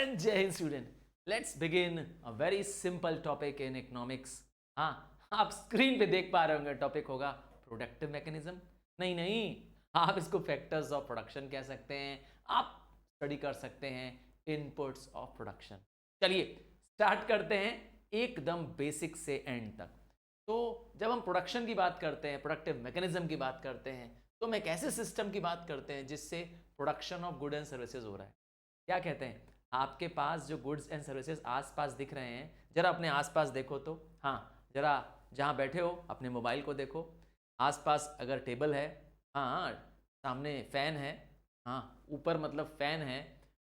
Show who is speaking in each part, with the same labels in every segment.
Speaker 1: And जय Hind student, let's begin a very simple topic in economics. हाँ, आप screen पे देख पा रहे होंगे, टॉपिक होगा प्रोडक्टिव मैकेनिज्म। नहीं, आप इसको फैक्टर्स ऑफ प्रोडक्शन कह सकते हैं, आप स्टडी कर सकते हैं इनपुट्स ऑफ प्रोडक्शन। चलिए स्टार्ट करते हैं एकदम बेसिक से एंड तक। तो जब हम प्रोडक्शन की बात करते हैं, प्रोडक्टिव मैकेनिज्म की बात करते हैं, तो हम एक ऐसे सिस्टम की बात करते हैं जिससे production of good and services हो रहा है। क्या कहते हैं, आपके पास जो गुड्स एंड सर्विसेज आसपास दिख रहे हैं, जरा अपने आसपास देखो तो। हाँ, जरा जहाँ बैठे हो अपने मोबाइल को देखो, आसपास अगर टेबल है, हाँ सामने फैन है, हाँ ऊपर मतलब फैन है,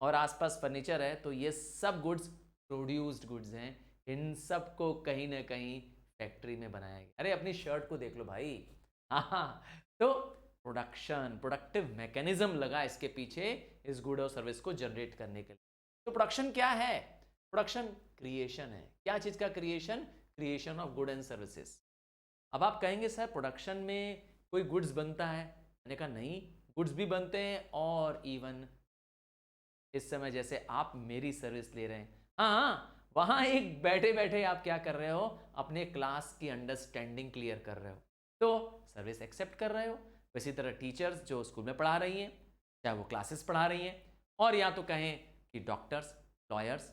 Speaker 1: और आसपास फर्नीचर है, तो ये सब गुड्स प्रोड्यूस्ड गुड्स हैं। इन सब को कहीं ना कहीं फैक्ट्री में बनाया गया। अरे अपनी शर्ट को देख लो भाई। हाँ, तो प्रोडक्शन, प्रोडक्टिव मैकेनिज्म लगा इसके पीछे इस गुड और सर्विस को जनरेट करने के लिए। तो प्रोडक्शन क्या है? प्रोडक्शन क्रिएशन है। क्या चीज का creation? Creation of good and services. अब आप कहेंगे सर प्रोडक्शन में कोई गुड्स बनता है? मैंने कहा नहीं, गुड्स भी बनते हैं, और इवन इस समय जैसे आप मेरी सर्विस ले रहे हैं, हाँ वहां एक बैठे बैठे आप क्या कर रहे हो, अपने क्लास की अंडरस्टैंडिंग क्लियर कर रहे हो, तो सर्विस एक्सेप्ट कर रहे हो। इसी तरह टीचर्स जो स्कूल में पढ़ा रही हैं, चाहे वो क्लासेस पढ़ा रही हैं, और या तो कहें कि डॉक्टर्स, लॉयर्स,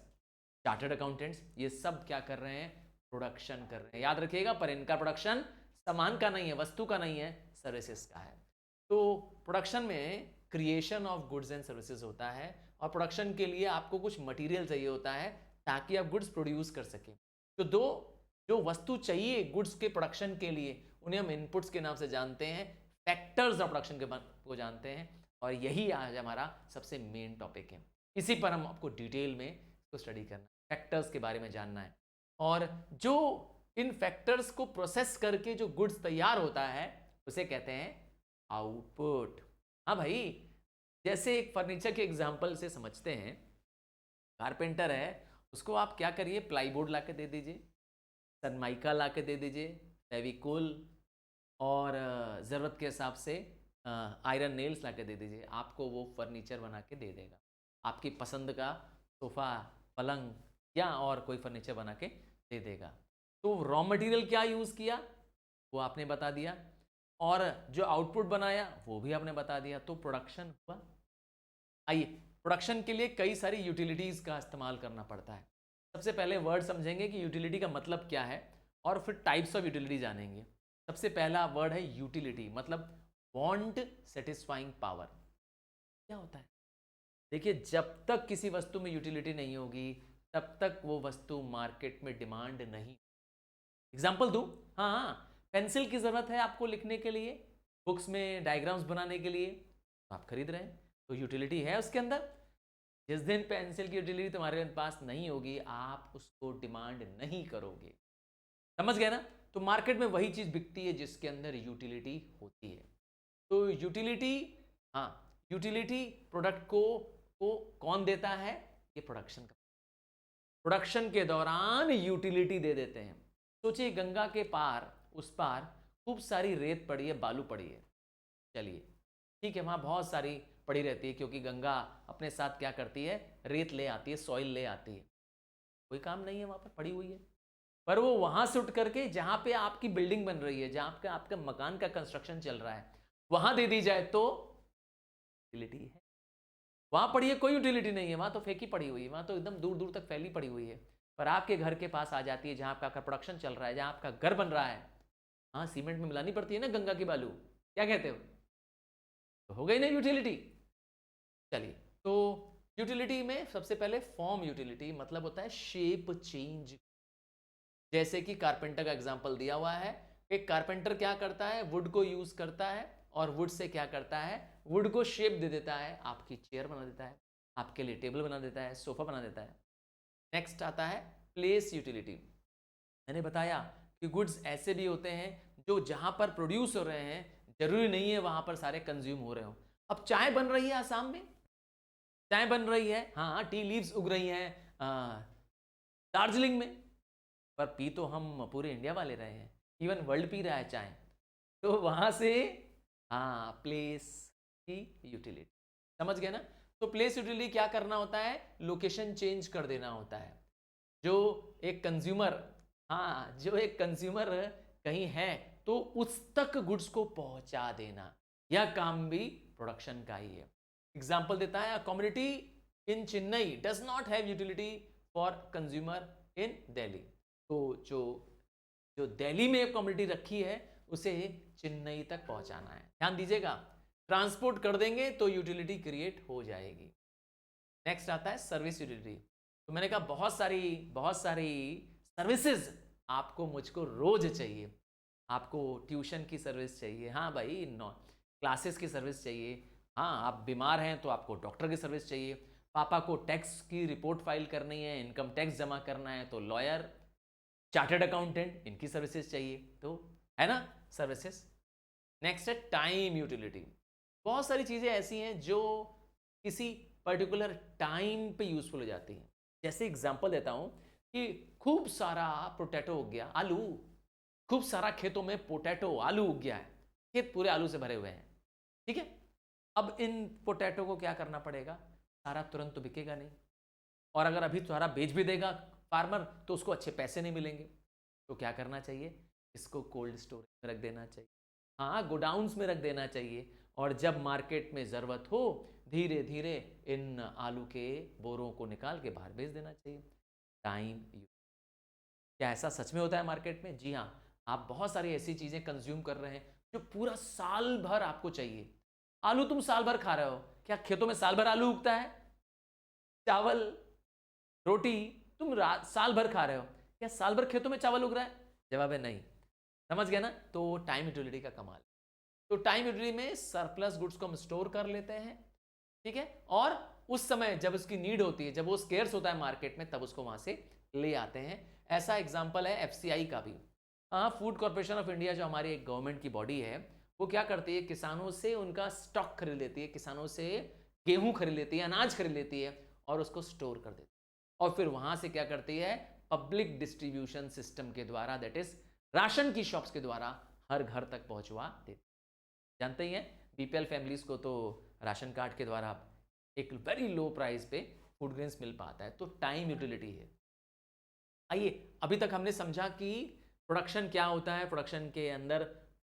Speaker 1: चार्टर्ड अकाउंटेंट्स, ये सब क्या कर रहे हैं? प्रोडक्शन कर रहे हैं। याद रखिएगा, पर इनका प्रोडक्शन सामान का नहीं है, वस्तु का नहीं है, सर्विसेज का है। तो प्रोडक्शन में creation of goods and services होता है, और प्रोडक्शन के लिए आपको कुछ मटेरियल चाहिए होता है ताकि आप गुड्स प्रोड्यूस कर सकें। तो दो जो वस्तु चाहिए गुड्स के प्रोडक्शन के लिए, उन्हें हम इनपुट्स के नाम से जानते हैं, फैक्टर्स ऑफ प्रोडक्शन को जानते हैं, और यही आज हमारा सबसे मेन टॉपिक है। इसी पर हम आपको डिटेल में इसको स्टडी करना है, फैक्टर्स के बारे में जानना है, और जो इन फैक्टर्स को प्रोसेस करके जो गुड्स तैयार होता है उसे कहते हैं आउटपुट। हाँ भाई, जैसे एक फर्नीचर के एग्जांपल से समझते हैं, कारपेंटर है, उसको आप क्या करिए, प्लाईवुड ला के दे दीजिए, सनमाइका ला के दे दीजिए, फेविकोल, और ज़रूरत के हिसाब से आयरन नेल्स ला के दे दीजिए, आपको वो फर्नीचर बना के दे देगा। आपकी पसंद का सोफ़ा, पलंग या और कोई फर्नीचर बना के दे देगा। तो रॉ मटेरियल क्या यूज़ किया वो आपने बता दिया, और जो आउटपुट बनाया वो भी आपने बता दिया, तो प्रोडक्शन हुआ। आइए, प्रोडक्शन के लिए कई सारी यूटिलिटीज़ का इस्तेमाल करना पड़ता है। सबसे पहले वर्ड समझेंगे कि यूटिलिटी का मतलब क्या है, और फिर टाइप्स ऑफ यूटिलिटी जानेंगे। सबसे पहला वर्ड है यूटिलिटी, मतलब वांट सेटिस्फाइंग पावर। क्या होता है? देखिए, जब तक किसी वस्तु में यूटिलिटी नहीं होगी तब तक वो वस्तु मार्केट में डिमांड नहीं। एग्जाम्पल दूं? हाँ, पेंसिल की ज़रूरत है आपको लिखने के लिए, बुक्स में डायग्राम्स बनाने के लिए, तो आप खरीद रहे हैं, तो यूटिलिटी है उसके अंदर। जिस दिन पेंसिल की यूटिलिटी तुम्हारे पास नहीं होगी, आप उसको डिमांड नहीं करोगे। समझ गए ना? तो मार्केट में वही चीज़ बिकती है जिसके अंदर यूटिलिटी होती है। तो यूटिलिटी, हाँ, यूटिलिटी प्रोडक्ट को कौन देता है? ये प्रोडक्शन का, प्रोडक्शन के दौरान यूटिलिटी दे देते हैं। सोचिए गंगा के पार, उस पार खूब सारी रेत पड़ी है, बालू पड़ी है। चलिए ठीक है, वहाँ बहुत सारी पड़ी रहती है, क्योंकि गंगा अपने साथ क्या करती है, रेत ले आती है, सॉइल ले आती है। कोई काम नहीं है, वहाँ पर पड़ी हुई है, पर वो वहाँ से उठ करके जहाँ पे आपकी बिल्डिंग बन रही है, जहाँ पे आपका मकान का कंस्ट्रक्शन चल रहा है, वहाँ दे दी जाए तो यूटिलिटी है। वहाँ पड़ी है, कोई यूटिलिटी नहीं है, वहाँ तो फेंकी पड़ी हुई है, वहाँ तो एकदम दूर दूर तक फैली पड़ी हुई है। पर आपके घर के पास आ जाती है, जहाँ आपका प्रोडक्शन चल रहा है, जहाँ आपका घर बन रहा है, हाँ सीमेंट में मिलानी पड़ती है ना गंगा की बालू, क्या कहते हो? तो हो गई ना यूटिलिटी। चलिए, तो यूटिलिटी में सबसे पहले फॉर्म यूटिलिटी, मतलब होता है शेप चेंज। जैसे कि कारपेंटर का एग्जांपल दिया हुआ है, एक कारपेंटर क्या करता है, वुड को यूज करता है, और वुड से क्या करता है, वुड को शेप दे देता है, आपकी चेयर बना देता है, आपके लिए टेबल बना देता है, सोफा बना देता है। नेक्स्ट आता है प्लेस यूटिलिटी। मैंने बताया कि गुड्स ऐसे भी होते हैं जो जहां पर प्रोड्यूस हो रहे हैं, जरूरी नहीं है वहां पर सारे कंज्यूम हो रहे हो। अब चाय बन रही है आसाम में, चाय बन रही है, हाँ टी लीव्स उग रही हैं दार्जिलिंग में, पर पी तो हम पूरे इंडिया वाले रहे हैं, इवन वर्ल्ड पी रहा है चाय। तो वहां से हाँ, प्लेस की यूटिलिटी, समझ गए ना? तो तो प्लेस यूटिलिटी क्या करना होता है, लोकेशन चेंज कर देना होता है। जो एक कंज्यूमर, हाँ जो एक कंज्यूमर कहीं है तो उस तक गुड्स को पहुंचा देना, यह काम भी प्रोडक्शन का ही है। एग्जाम्पल देता है, community in Chennai does not have utility for consumer in Delhi. तो जो जो दिल्ली में कम्युनिटी रखी है उसे चेन्नई तक पहुंचाना है। ध्यान दीजिएगा, ट्रांसपोर्ट कर देंगे तो यूटिलिटी क्रिएट हो जाएगी। नेक्स्ट आता है सर्विस यूटिलिटी। तो मैंने कहा बहुत सारी सर्विसेज आपको मुझको रोज चाहिए। आपको ट्यूशन की सर्विस चाहिए, हाँ भाई, क्लासेस की सर्विस चाहिए, हाँ आप बीमार हैं तो आपको डॉक्टर की सर्विस चाहिए, पापा को टैक्स की रिपोर्ट फाइल करनी है, इनकम टैक्स जमा करना है तो लॉयर, चार्टर्ड अकाउंटेंट, इनकी सर्विसेज चाहिए, तो है ना सर्विसेज। नेक्स्ट है टाइम यूटिलिटी। बहुत सारी चीजें ऐसी हैं जो किसी पर्टिकुलर टाइम पे यूजफुल हो जाती हैं। जैसे एग्जांपल देता हूं कि खूब सारा पोटैटो उग गया, आलू, खूब सारा खेतों में पोटैटो आलू उग गया है, खेत पूरे आलू से भरे हुए हैं, ठीक है। अब इन पोटैटो को क्या करना पड़ेगा, सारा तुरंत तो बिकेगा नहीं, और अगर अभी सारा बेच भी देगा फार्मर तो उसको अच्छे पैसे नहीं मिलेंगे। तो क्या करना चाहिए, इसको कोल्ड स्टोरेज में रख देना चाहिए, हाँ गोडाउन्स में रख देना चाहिए, और जब मार्केट में ज़रूरत हो धीरे धीरे इन आलू के बोरों को निकाल के बाहर बेच देना चाहिए। टाइम, क्या ऐसा सच में होता है मार्केट में? जी हाँ, आप बहुत सारी ऐसी चीज़ें कंज्यूम कर रहे हैं जो पूरा साल भर आपको चाहिए। आलू तुम साल भर खा रहे हो, क्या खेतों में साल भर आलू उगता है? चावल, रोटी तुम साल भर खा रहे हो, क्या साल भर खेतों में चावल उग रहा है? जवाब है नहीं। समझ गया ना? तो टाइम यूटिलिटी का कमाल। तो टाइम यूटिलिटी में सरप्लस गुड्स को हम स्टोर कर लेते हैं, ठीक है, और उस समय जब उसकी नीड होती है, जब वो स्केर्स होता है मार्केट में, तब उसको वहां से ले आते हैं। ऐसा एग्जांपल है एफसीआई का भी। हाँ, फूड कॉर्पोरेशन ऑफ इंडिया जो हमारी एक गवर्नमेंट की बॉडी है, वो क्या करती है, किसानों से उनका स्टॉक खरीद लेती है, किसानों से गेहूं खरीद लेती है, अनाज खरीद लेती है और उसको स्टोर कर देती है, और फिर वहां से क्या करती है, पब्लिक डिस्ट्रीब्यूशन सिस्टम के द्वारा, दैट इज राशन की शॉप्स के द्वारा हर घर तक पहुंचवा देती। जानते ही हैं, बीपीएल फैमिलीज को तो राशन कार्ड के द्वारा एक वेरी लो प्राइस पे फूड ग्रेन्स मिल पाता है। तो टाइम यूटिलिटी है। आइए, अभी तक हमने समझा कि प्रोडक्शन क्या होता है, प्रोडक्शन के अंदर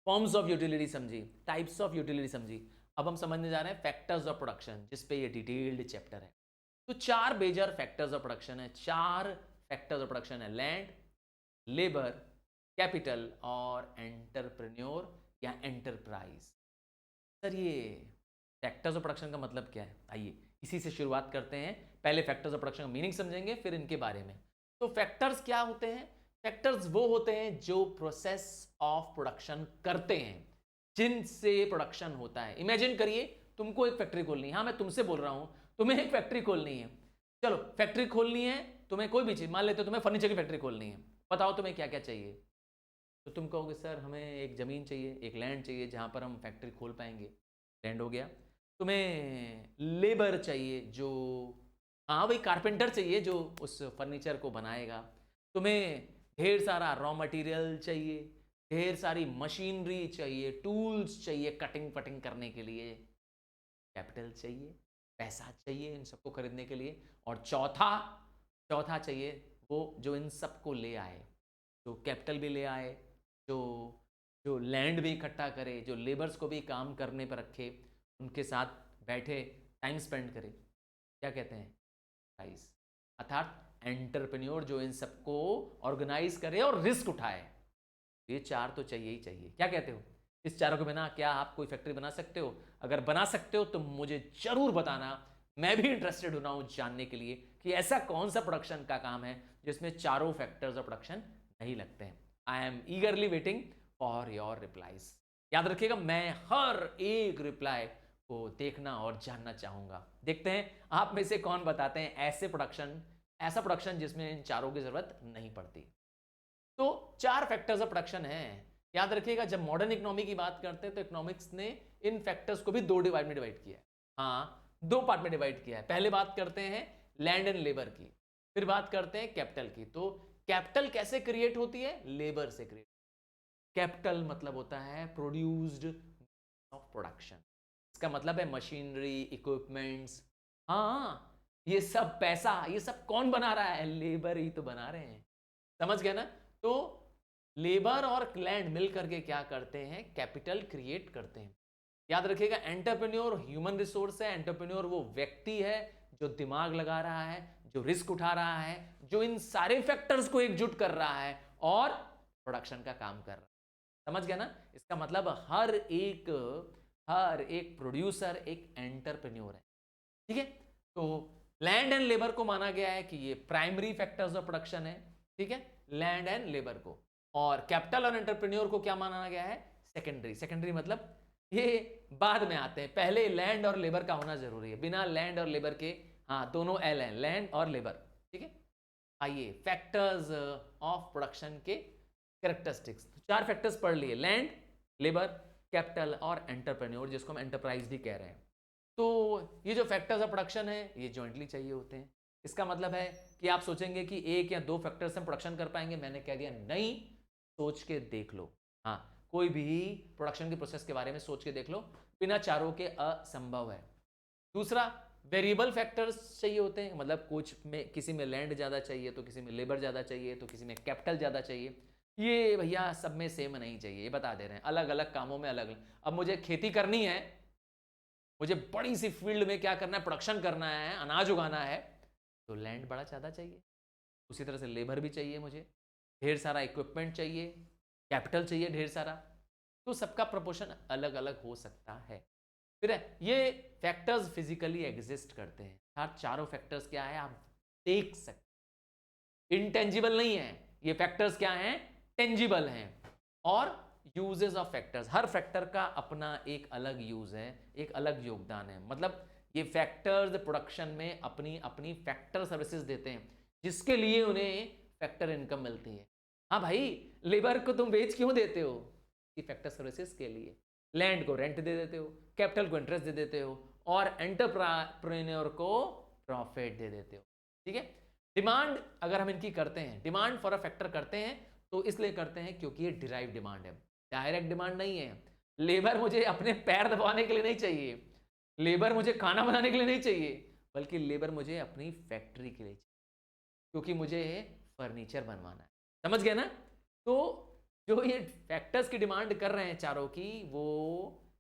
Speaker 1: फॉर्म्स ऑफ यूटिलिटी समझी, टाइप्स ऑफ यूटिलिटी समझी। अब हम समझने जा रहे हैं फैक्टर्स ऑफ प्रोडक्शन, जिस पे ये डिटेल्ड चैप्टर है। तो चार मेजर फैक्टर्स ऑफ प्रोडक्शन है, चार फैक्टर्स ऑफ प्रोडक्शन है, लैंड, लेबर, कैपिटल और एंटरप्रेन्योर या एंटरप्राइज। सर ये फैक्टर्स ऑफ प्रोडक्शन का मतलब क्या है? आइए इसी से शुरुआत करते हैं। पहले फैक्टर्स ऑफ प्रोडक्शन का मीनिंग समझेंगे, फिर इनके बारे में। तो फैक्टर्स क्या होते हैं? फैक्टर्स वो होते हैं जो प्रोसेस ऑफ प्रोडक्शन करते हैं, जिनसे प्रोडक्शन होता है। इमेजिन करिए तुमको एक फैक्ट्री खोलनी है, हाँ मैं तुमसे बोल रहा हूं, तुम्हें एक फैक्ट्री खोलनी है। चलो फैक्ट्री खोलनी है, तुम्हें कोई भी चीज, मान लेते हो तुम्हें फर्नीचर की फैक्ट्री खोलनी है, बताओ तुम्हें क्या क्या चाहिए? तो तुम कहोगे सर हमें एक ज़मीन चाहिए, एक लैंड चाहिए जहाँ पर हम फैक्ट्री खोल पाएंगे, लैंड हो गया। तुम्हें लेबर चाहिए, जो, हाँ भाई कारपेंटर चाहिए जो उस फर्नीचर को बनाएगा। तुम्हें ढेर सारा रॉ मटेरियल चाहिए, ढेर सारी मशीनरी चाहिए, टूल्स चाहिए कटिंग फटिंग करने के लिए, कैपिटल चाहिए, पैसा चाहिए इन सबको खरीदने के लिए। और चौथा चौथा चाहिए वो जो इन सबको ले आए, जो कैपिटल भी ले आए, जो जो लैंड भी इकट्ठा करे, जो लेबर्स को भी काम करने पर रखे, उनके साथ बैठे टाइम स्पेंड करे, क्या कहते हैं, प्राइस। अर्थात एंटरप्रेन्योर जो इन सबको ऑर्गेनाइज करे और रिस्क उठाए। ये चार तो चाहिए ही चाहिए। क्या कहते हो? इस चारों के बिना क्या आप कोई फैक्ट्री बना सकते हो? अगर बना सकते हो तो मुझे जरूर बताना, मैं भी इंटरेस्टेड हो रहा हूं जानने के लिए कि ऐसा कौन सा प्रोडक्शन का काम है जिसमें चारों फैक्टर्स ऑफ प्रोडक्शन नहीं लगते हैं। I am ईगरली waiting for your replies. याद रखिएगा, मैं हर एक रिप्लाई को देखना और जानना चाहूंगा। देखते हैं आप में से कौन बताते हैं ऐसा प्रोडक्शन जिसमें इन चारों की जरूरत नहीं पड़ती। तो चार फैक्टर्स ऑफ प्रोडक्शन हैं। याद रखिएगा, जब मॉडर्न इकोनॉमी की बात करते हैं तो इकोनॉमिक्स ने इन फैक्टर्स को भी दो डिवाइड में डिवाइड किया है। हाँ, दो पार्ट में डिवाइड किया है। पहले बात करते हैं लैंड एंड लेबर की, फिर बात करते हैं कैपिटल की। तो कैपिटल कैसे क्रिएट होती है? लेबर से क्रिएट। कैपिटल मतलब होता है प्रोड्यूस्ड ऑफ प्रोडक्शन। इसका मतलब है मशीनरी, इक्विपमेंट्स, हाँ, ये सब पैसा, ये सब कौन बना रहा है? लेबर ही तो बना रहे हैं। समझ गए ना? तो लेबर और लैंड मिल करके क्या करते हैं? कैपिटल क्रिएट करते हैं। याद रखिएगा, एंटरप्रेन्योर ह्यूमन रिसोर्स है। एंटरप्रेन्योर वो व्यक्ति है जो दिमाग लगा रहा है, जो रिस्क उठा रहा है, जो इन सारे फैक्टर्स को एकजुट कर रहा है और प्रोडक्शन का काम कर रहा है। समझ गया ना? इसका मतलब हर एक प्रोड्यूसर एक एंटरप्रेन्योर है। ठीक है? तो लैंड एंड लेबर को माना गया है कि ये प्राइमरी फैक्टर्स ऑफ प्रोडक्शन है। ठीक है? लैंड एंड लेबर को। और कैपिटल और एंटरप्रेन्योर को क्या माना गया है? सेकेंडरी। सेकेंडरी मतलब ये बाद में आते हैं, पहले लैंड और लेबर का होना जरूरी है। बिना लैंड और लेबर के, हाँ दोनों एल हैं, लैंड और लेबर। ठीक है? आइए फैक्टर्स ऑफ प्रोडक्शन के कैरेक्टरिस्टिक्स। तो 4 फैक्टर्स पढ़ लिए, लैंड, लेबर, कैपिटल और एंटरप्रेन्योर, जिसको हम एंटरप्राइज भी कह रहे हैं। तो ये जो फैक्टर्स ऑफ प्रोडक्शन है ये जॉइंटली चाहिए होते हैं। इसका मतलब है कि आप सोचेंगे कि 1 या 2 फैक्टर्स हम प्रोडक्शन कर पाएंगे। मैंने कह दिया नहीं, सोच के देख लो। हाँ, कोई भी प्रोडक्शन के प्रोसेस के बारे में सोच के देख लो, बिना चारों के असंभव है। दूसरा, वेरिएबल फैक्टर्स चाहिए होते हैं। मतलब कुछ में, किसी में लैंड ज़्यादा चाहिए तो किसी में लेबर ज़्यादा चाहिए तो किसी में कैपिटल ज़्यादा चाहिए। ये भैया सब में सेम नहीं चाहिए, ये बता दे रहे हैं। अलग अलग कामों में अलग अलग। अब मुझे खेती करनी है, मुझे बड़ी सी फील्ड में क्या करना है, प्रोडक्शन करना है, अनाज उगाना है, तो लैंड बड़ा ज़्यादा चाहिए। उसी तरह से लेबर भी चाहिए, मुझे ढेर सारा इक्विपमेंट चाहिए, कैपिटल चाहिए ढेर सारा। तो सबका प्रोपोर्शन अलग अलग हो सकता है। फिर ये फैक्टर्स फिजिकली एग्जिस्ट करते हैं। हर चारों फैक्टर्स क्या है आप देख सकते, इंटेंजिबल नहीं है ये फैक्टर्स, क्या हैं? टेंजिबल हैं। और uses of factors, her factor का अपना एक अलग यूज है, एक अलग योगदान है। मतलब ये फैक्टर्स प्रोडक्शन में अपनी अपनी फैक्टर सर्विसेज देते हैं, जिसके लिए उन्हें फैक्टर इनकम मिलती है। हाँ भाई, लेबर को तुम वेज क्यों देते हो? कि फैक्टर सर्विसेज के लिए। लैंड को रेंट दे देते हो, कैपिटल को इंटरेस्ट दे देते हो, और एंटरप्रेन्योर को प्रॉफिट दे देते हो। ठीक है? डिमांड अगर हम इनकी करते हैं, डिमांड फॉर अ फैक्टर करते हैं, तो इसलिए करते हैं क्योंकि ये डिराइव डिमांड है, डायरेक्ट डिमांड नहीं है। लेबर मुझे अपने पैर दबाने के लिए नहीं चाहिए, लेबर मुझे खाना बनाने के लिए नहीं चाहिए, बल्कि लेबर मुझे अपनी फैक्ट्री के लिए चाहिए, क्योंकि मुझे फर्नीचर बनवाना है। समझ गए ना? तो जो ये फैक्टर्स की डिमांड कर रहे हैं चारों की, वो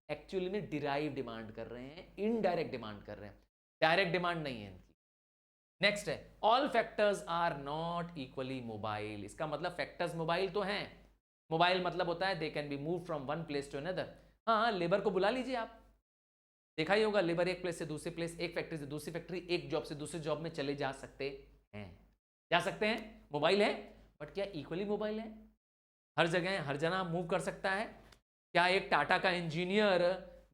Speaker 1: एक्चुअली में डिराइव डिमांड कर रहे हैं, इनडायरेक्ट डिमांड कर रहे हैं, डायरेक्ट डिमांड नहीं है इनकी। नेक्स्ट है, all factors are not equally mobile. इसका मतलब फैक्टर्स मोबाइल तो हैं। मोबाइल मतलब होता है they can be move from one place to another. हाँ, लेबर को बुला लीजिए आप, देखा ही होगा, लेबर एक प्लेस से दूसरी प्लेस, एक फैक्ट्री से दूसरी फैक्ट्री, एक जॉब से दूसरी जॉब में चले जा सकते हैं। जा सकते हैं, मोबाइल है। बट क्या इक्वली मोबाइल है? हर जगह हर जना मूव कर सकता है? क्या एक टाटा का इंजीनियर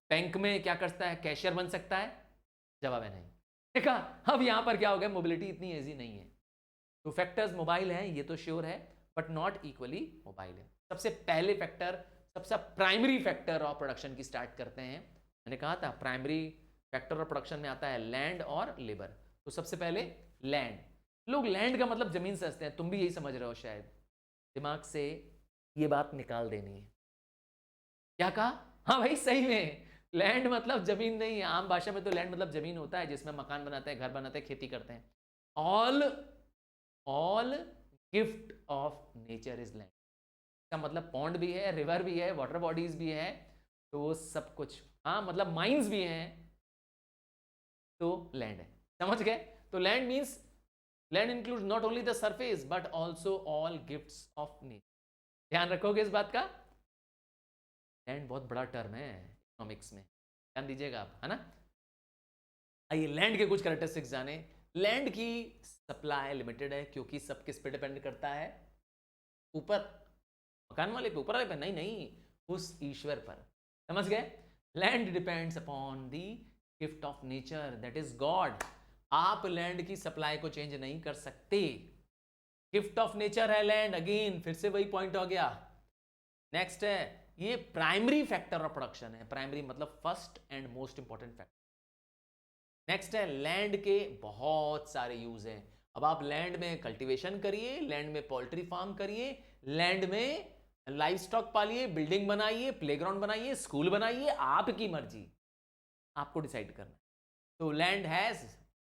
Speaker 1: बैंक में क्या करता है, कैशियर बन सकता है? जवाब है नहीं। देखा, अब यहां पर क्या हो गया, मोबिलिटी इतनी ईजी नहीं है। तो फैक्टर्स मोबाइल है, ये तो श्योर है, बट नॉट इक्वली मोबाइल है। सबसे पहले फैक्टर, सबसे प्राइमरी फैक्टर ऑफ प्रोडक्शन की स्टार्ट करते हैं। मैंने कहा था प्राइमरी फैक्टर ऑफ प्रोडक्शन में आता है लैंड और लेबर। तो सबसे पहले लैंड। लोग लैंड का मतलब जमीन समझते हैं, तुम भी यही समझ रहे हो शायद, दिमाग से ये बात निकाल देनी है। क्या कहा? हाँ भाई, सही में लैंड मतलब जमीन नहीं है। आम भाषा में तो लैंड मतलब जमीन होता है जिसमें मकान बनाते हैं, घर बनाते हैं, खेती करते हैं। All gift of nature is land. इसका मतलब पॉन्ड भी है, रिवर भी है, वाटर बॉडीज भी है, तो वो सब कुछ, हाँ मतलब माइंस भी हैं, तो लैंड है। समझ गए? तो land means, land include not only the surface but also all gifts of nature. ध्यान रखोगे इस बात का? लैंड बहुत बड़ा टर्म है इकोनॉमिक्स में, ध्यान दीजिएगा आप, है ना? आइए लैंड के कुछ कैरेक्टरिस्टिक्स जाने। लैंड की सप्लाई लिमिटेड है, क्योंकि सब किस पे डिपेंड करता है? ऊपर, मकान वाले पे, ऊपर वाले पे नहीं, नहीं, उस ईश्वर पर। समझ गए? Land depends upon the gift of nature, that is God. आप लैंड की सप्लाई को चेंज नहीं कर सकते, गिफ्ट ऑफ नेचर है लैंड। अगेन फिर से वही पॉइंट हो गया। नेक्स्ट है, ये प्राइमरी फैक्टर ऑफ प्रोडक्शन है। प्राइमरी मतलब first and most important factor. Next है, लैंड के बहुत सारे यूज हैं। अब आप लैंड में कल्टीवेशन करिए, लैंड में पोल्ट्री फार्म करिए, लैंड में लाइव स्टॉक पालिए, बिल्डिंग बनाइए, प्लेग्राउंड बनाइए, स्कूल बनाइए, आपकी मर्जी, आपको डिसाइड करना है। तो land has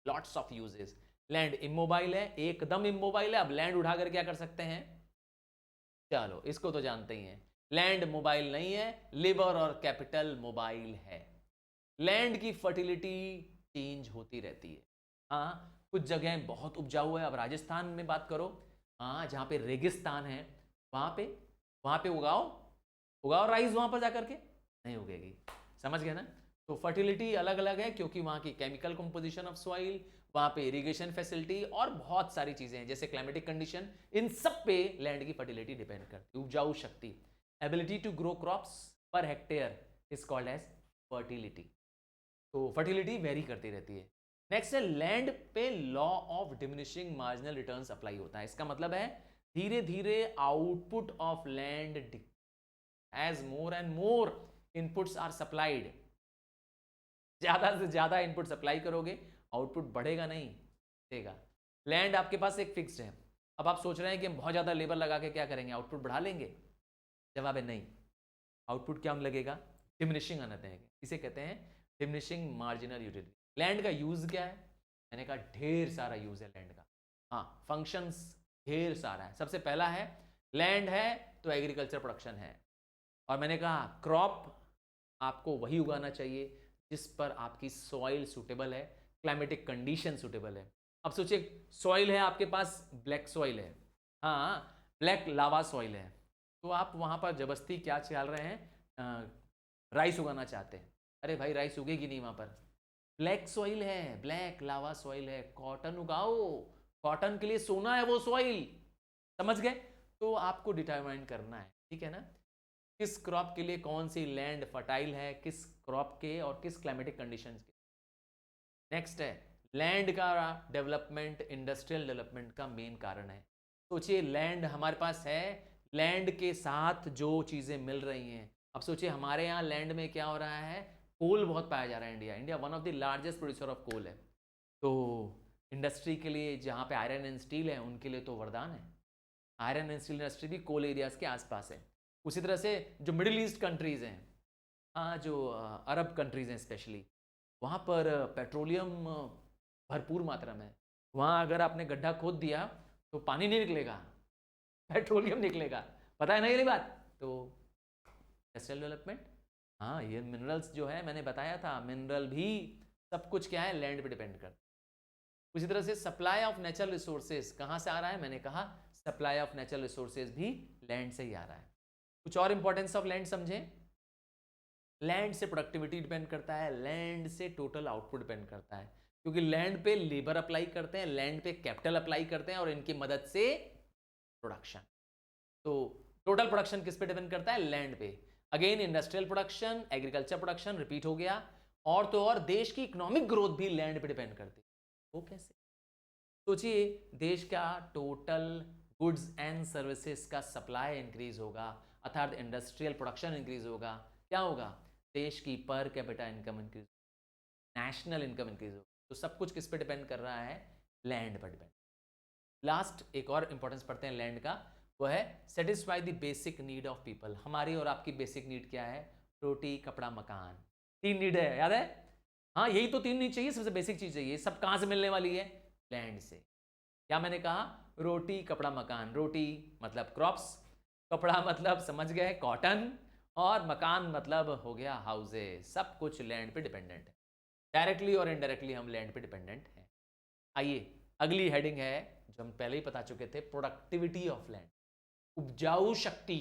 Speaker 1: lots of uses. Land immobile है, एकदम इमोबाइल है। अब लैंड उठाकर क्या कर सकते हैं, चलो इसको तो जानते ही हैं। लैंड मोबाइल नहीं है, लेबर और कैपिटल मोबाइल है। लैंड की फर्टिलिटी चेंज होती रहती है। हाँ, कुछ जगह बहुत उपजाऊ है। अब राजस्थान में बात करो, हाँ जहाँ पे रेगिस्तान है वहाँ पे उगाओ उगाओ राइस, वहाँ पर जाकर के नहीं उगेगी। समझ गए ना? तो फर्टिलिटी अलग अलग है क्योंकि वहाँ की केमिकल कंपोजिशन ऑफ सॉइल, वहाँ पे इरिगेशन फैसिलिटी और बहुत सारी चीज़ें हैं जैसे क्लाइमेटिक कंडीशन, इन सब पे लैंड की फर्टिलिटी डिपेंड करती है। उपजाऊ शक्ति, ability to grow crops per hectare is called as fertility. तो फर्टिलिटी वेरी करती रहती है। नेक्स्ट है लैंड पे law of diminishing marginal returns apply होता है। इसका मतलब है धीरे धीरे output of land as more and more inputs are supplied, ज्यादा से ज्यादा इनपुट सप्लाई करोगे आउटपुट बढ़ेगा नहीं, देगा। लैंड आपके पास एक फिक्स्ड है। अब आप सोच रहे हैं कि हम बहुत ज्यादा लेबर लगा के क्या करेंगे, आउटपुट बढ़ा लेंगे? जवाब है नहीं। आउटपुट क्या लगेगा, डिमिनिशिंग आना है। इसे कहते हैं डिमिनिशिंग मार्जिनल यूटिलिटी। लैंड का यूज क्या है? मैंने कहा ढेर सारा यूज है लैंड का। हाँ, फंक्शंस ढेर सारा है। सबसे पहला है लैंड है तो एग्रीकल्चर प्रोडक्शन है, और मैंने कहा क्रॉप आपको वही उगाना चाहिए जिस पर आपकी सॉइल सूटेबल है, क्लाइमेटिक कंडीशन सूटेबल है। अब सोचिए सॉइल है आपके पास, ब्लैक सॉइल है, हाँ ब्लैक लावा सॉइल है, तो आप वहाँ पर जबरदस्ती क्या चल रहे हैं, राइस उगाना चाहते हैं। अरे भाई राइस उगेगी नहीं वहाँ पर, ब्लैक सॉइल है, ब्लैक लावा सॉइल है, कॉटन उगाओ, कॉटन के लिए सोना है वो सॉइल। समझ गए? तो आपको डिटरमाइन करना है, ठीक है ना, किस क्रॉप के लिए कौन सी लैंड फर्टाइल है, किस क्रॉप के और किस क्लाइमेटिक कंडीशंस के। नेक्स्ट है लैंड का डेवलपमेंट इंडस्ट्रियल डेवलपमेंट का मेन कारण है। सोचिए लैंड हमारे पास है, लैंड के साथ जो चीज़ें मिल रही हैं। अब सोचिए हमारे यहाँ लैंड में क्या हो रहा है, कोल बहुत पाया जा रहा है। India one of the largest producer of coal है। तो इंडस्ट्री के लिए जहाँ पे आयरन एंड स्टील है उनके लिए तो वरदान है। आयरन एंड स्टील इंडस्ट्री भी कोल एरियाज के आसपास है। उसी तरह से जो मिडिल ईस्ट कंट्रीज़ हैं, हाँ जो अरब कंट्रीज़ हैं स्पेशली, वहाँ पर पेट्रोलियम भरपूर मात्रा में। वहाँ अगर आपने गड्ढा खोद दिया तो पानी नहीं निकलेगा, पेट्रोलियम निकलेगा। पता है ना ये बात? तो इंडस्ट्रियल डेवलपमेंट, हाँ ये मिनरल्स जो है मैंने बताया था, मिनरल भी सब कुछ क्या है, लैंड पे डिपेंड करता है। उसी तरह से सप्लाई ऑफ नेचुरल रिसोर्सेज कहाँ से आ रहा है? मैंने कहा सप्लाई ऑफ नेचुरल रिसोर्सेज भी लैंड से ही आ रहा है। कुछ और इंपॉर्टेंस ऑफ लैंड समझें। लैंड से प्रोडक्टिविटी डिपेंड करता है, लैंड से टोटल आउटपुट डिपेंड करता है, क्योंकि लैंड पे लेबर अप्लाई करते हैं, लैंड पे कैपिटल अप्लाई करते हैं और इनकी मदद से प्रोडक्शन। तो टोटल प्रोडक्शन किस पे डिपेंड करता है? लैंड पे। Again industrial production, agriculture production, repeat हो गया। और तो और देश की इकोनॉमिक ग्रोथ भी लैंड पे डिपेंड करती है। वो कैसे? सोचिए देश का टोटल गुड्स एंड सर्विसेज का सप्लाई इंक्रीज होगा, अर्थात इंडस्ट्रियल प्रोडक्शन इंक्रीज होगा, क्या होगा? देश की per capita income increase, national income increase होगा। तो सब कुछ किस पे डिपेंड कर रहा है? लैंड पर डिपेंड। लास्ट एक और इंपॉर्टेंस पढ़ते हैं लैंड का, वो है satisfy the basic need of people. हमारी और आपकी बेसिक नीड क्या है? रोटी कपड़ा मकान, 3 नीड है, याद है? हाँ यही तो 3 नीड चाहिए, सबसे बेसिक चीज चाहिए। सब कहाँ से मिलने वाली है? लैंड से। क्या मैंने कहा? रोटी कपड़ा मकान। रोटी मतलब क्रॉप्स, कपड़ा मतलब समझ गए कॉटन, और मकान मतलब हो गया हाउसेज। सब कुछ लैंड पे डिपेंडेंट है, डायरेक्टली और इनडायरेक्टली हम लैंड पे डिपेंडेंट हैं। आइए अगली हेडिंग है जो हम पहले ही बता चुके थे, प्रोडक्टिविटी ऑफ लैंड, उपजाऊ शक्ति।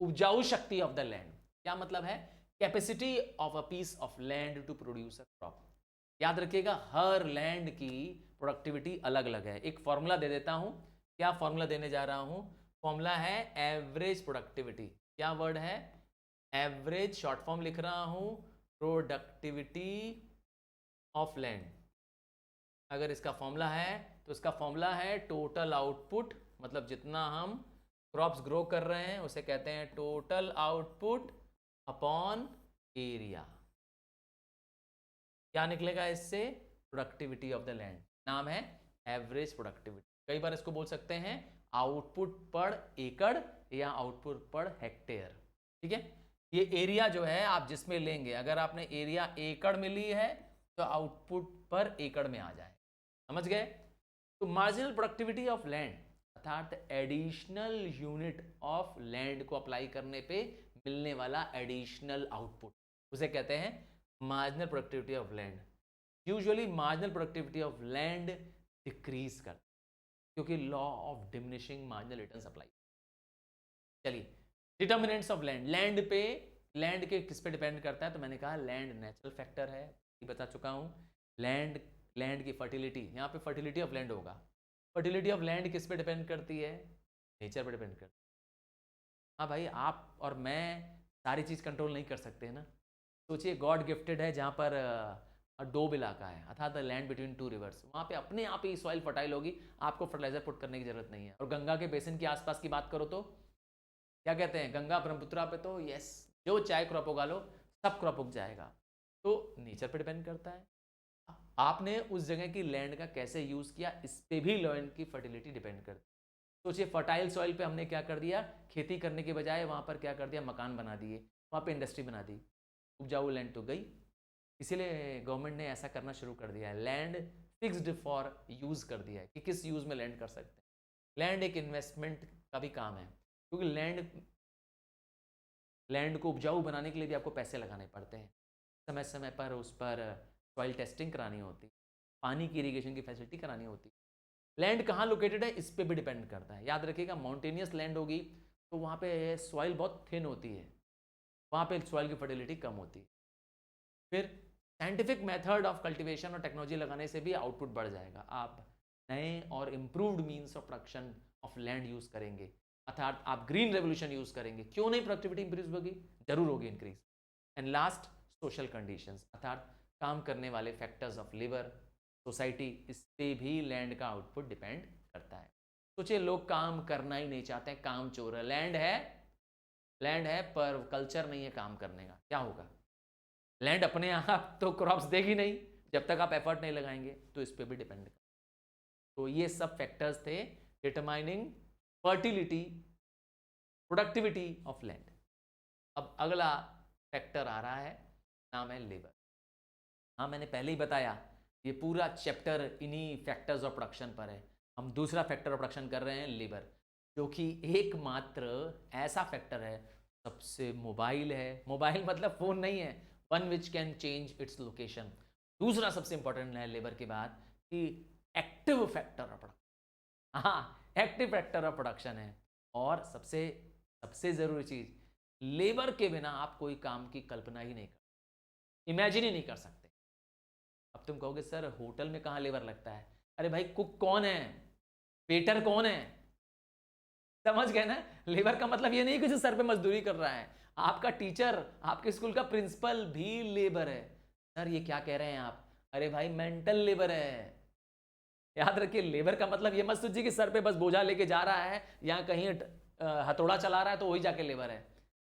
Speaker 1: उपजाऊ शक्ति ऑफ द लैंड क्या मतलब है? Capacity of a piece of land to produce a crop. याद रखिएगा हर लैंड की प्रोडक्टिविटी अलग अलग है। एक फॉर्मूला दे देता हूं, क्या फॉर्मूला देने जा रहा हूं? फॉर्मूला है एवरेज प्रोडक्टिविटी। क्या वर्ड है? एवरेज, शॉर्ट फॉर्म लिख रहा हूं, प्रोडक्टिविटी ऑफ लैंड। अगर इसका फॉर्मूला है तो इसका फॉर्मूला है टोटल आउटपुट, मतलब जितना हम क्रॉप्स ग्रो कर रहे हैं उसे कहते हैं टोटल आउटपुट अपॉन एरिया। क्या निकलेगा इससे? Productivity of the land. नाम है एवरेज प्रोडक्टिविटी। कई बार इसको बोल सकते हैं आउटपुट पर एकड़ या आउटपुट पर हेक्टेयर। ठीक है, ये एरिया जो है आप जिसमें लेंगे, अगर आपने एरिया एकड़ में ली है जो आउटपुट पर एकड़ में आ जाए। समझ गए? तो मार्जिनल प्रोडक्टिविटी ऑफ लैंड अर्थात एडिशनल यूनिट ऑफ लैंड को अप्लाई करने पे मिलने वाला एडिशनल आउटपुट, उसे कहते हैं marginal productivity of land. Usually marginal productivity of land decrease करता है क्योंकि law of diminishing marginal returns apply. चलिए, डिटर्मिनेंट्स ऑफ लैंड, लैंड के किस पे डिपेंड करता है? तो मैंने कहा लैंड नेचुरल फैक्टर है, ये बता चुका हूँ। लैंड की फर्टिलिटी, यहाँ पे फर्टिलिटी ऑफ लैंड होगा। फर्टिलिटी ऑफ लैंड किस पे डिपेंड करती है? नेचर पे डिपेंड करती है। हाँ भाई, आप और मैं सारी चीज़ कंट्रोल नहीं कर सकते हैं ना। सोचिए गॉड गिफ्टेड है जहाँ पर डोब इलाका है अर्थात लैंड बिटवीन टू रिवर्स, वहाँ पे अपने आप ही सॉइल फर्टाइल होगी, आपको फर्टिलाइजर पुट करने की जरूरत नहीं है। और गंगा के बेसिन के आसपास की बात करो तो क्या कहते हैं, गंगा ब्रह्मपुत्रा पे तो यस, जो चाहे क्रॉप उगा लो, सब क्रॉप उग जाएगा। तो नेचर पे डिपेंड करता है आपने उस जगह की लैंड का कैसे यूज़ किया, इस पे भी लैंड की फर्टिलिटी डिपेंड करती है। सोचिए फर्टाइल सॉइल पे हमने क्या कर दिया, खेती करने के बजाय वहाँ पर क्या कर दिया, मकान बना दिए, वहाँ पे इंडस्ट्री बना दी, उपजाऊ लैंड तो गई। इसीलिए गवर्नमेंट ने ऐसा करना शुरू कर दिया है, लैंड फिक्स्ड फॉर यूज़ कर दिया है कि किस यूज़ में लैंड कर सकते हैं। लैंड एक इन्वेस्टमेंट का भी काम है क्योंकि लैंड को उपजाऊ बनाने के लिए भी आपको पैसे लगाने पड़ते हैं, समय समय पर उस पर सॉइल टेस्टिंग करानी होती, पानी की इरिगेशन की फैसिलिटी करानी होती। लैंड कहाँ लोकेटेड है इस पे भी डिपेंड करता है। याद रखिएगा, माउंटेनियस लैंड होगी तो वहाँ पे सॉइल बहुत थिन होती है, वहाँ पे सॉइल की फर्टिलिटी कम होती है। फिर साइंटिफिक मेथड ऑफ कल्टीवेशन और टेक्नोलॉजी लगाने से भी आउटपुट बढ़ जाएगा। आप नए और improved means of production of land use करेंगे, अर्थात आप ग्रीन रेवोल्यूशन यूज़ करेंगे। क्यों नहीं प्रोडक्टिविटी इंक्रीज होगी? जरूर होगी increase. And last, social conditions अर्थात काम करने वाले फैक्टर्स ऑफ लेबर, सोसाइटी, इस पे भी लैंड का आउटपुट डिपेंड करता है। सोचिए लोग काम करना ही नहीं चाहते हैं, काम चोर है। लैंड है पर कल्चर नहीं है काम करने का, क्या होगा? लैंड अपने आप तो क्रॉप्स देगी नहीं जब तक आप एफर्ट नहीं लगाएंगे, तो इस पे भी डिपेंड करता है। तो ये सब फैक्टर्स थे determining fertility, productivity of land. अब अगला फैक्टर आ रहा है, नाम है लेबर। हाँ, मैंने पहले ही बताया ये पूरा चैप्टर इन्हीं फैक्टर्स ऑफ प्रोडक्शन पर है। हम दूसरा फैक्टर ऑफ प्रोडक्शन कर रहे हैं लेबर, जो कि एकमात्र ऐसा फैक्टर है, सबसे मोबाइल है। मोबाइल मतलब फ़ोन नहीं है, one which can change its location. दूसरा सबसे इंपॉर्टेंट है लेबर के बाद कि एक्टिव फैक्टर ऑफ प्रोडक्शन। हाँ, एक्टिव फैक्टर ऑफ प्रोडक्शन है। और सबसे सबसे ज़रूरी चीज़, लेबर के बिना आप कोई काम की कल्पना ही नहीं कर, इमेजिन ही नहीं कर सकते। अब तुम कहोगे सर होटल में कहाँ लेबर लगता है? अरे भाई, कुक कौन है, वेटर कौन है? समझ गए ना? लेबर का मतलब ये नहीं कि जो सर पे मजदूरी कर रहा है। आपका टीचर, आपके स्कूल का प्रिंसिपल भी लेबर है। सर ये क्या कह रहे हैं आप? अरे भाई, मेंटल लेबर है। याद रखिए, लेबर का मतलब ये मत सोचिए कि सर पे बस बोझा लेके जा रहा है या कहीं हथौड़ा चला रहा है तो वही जाके लेबर है।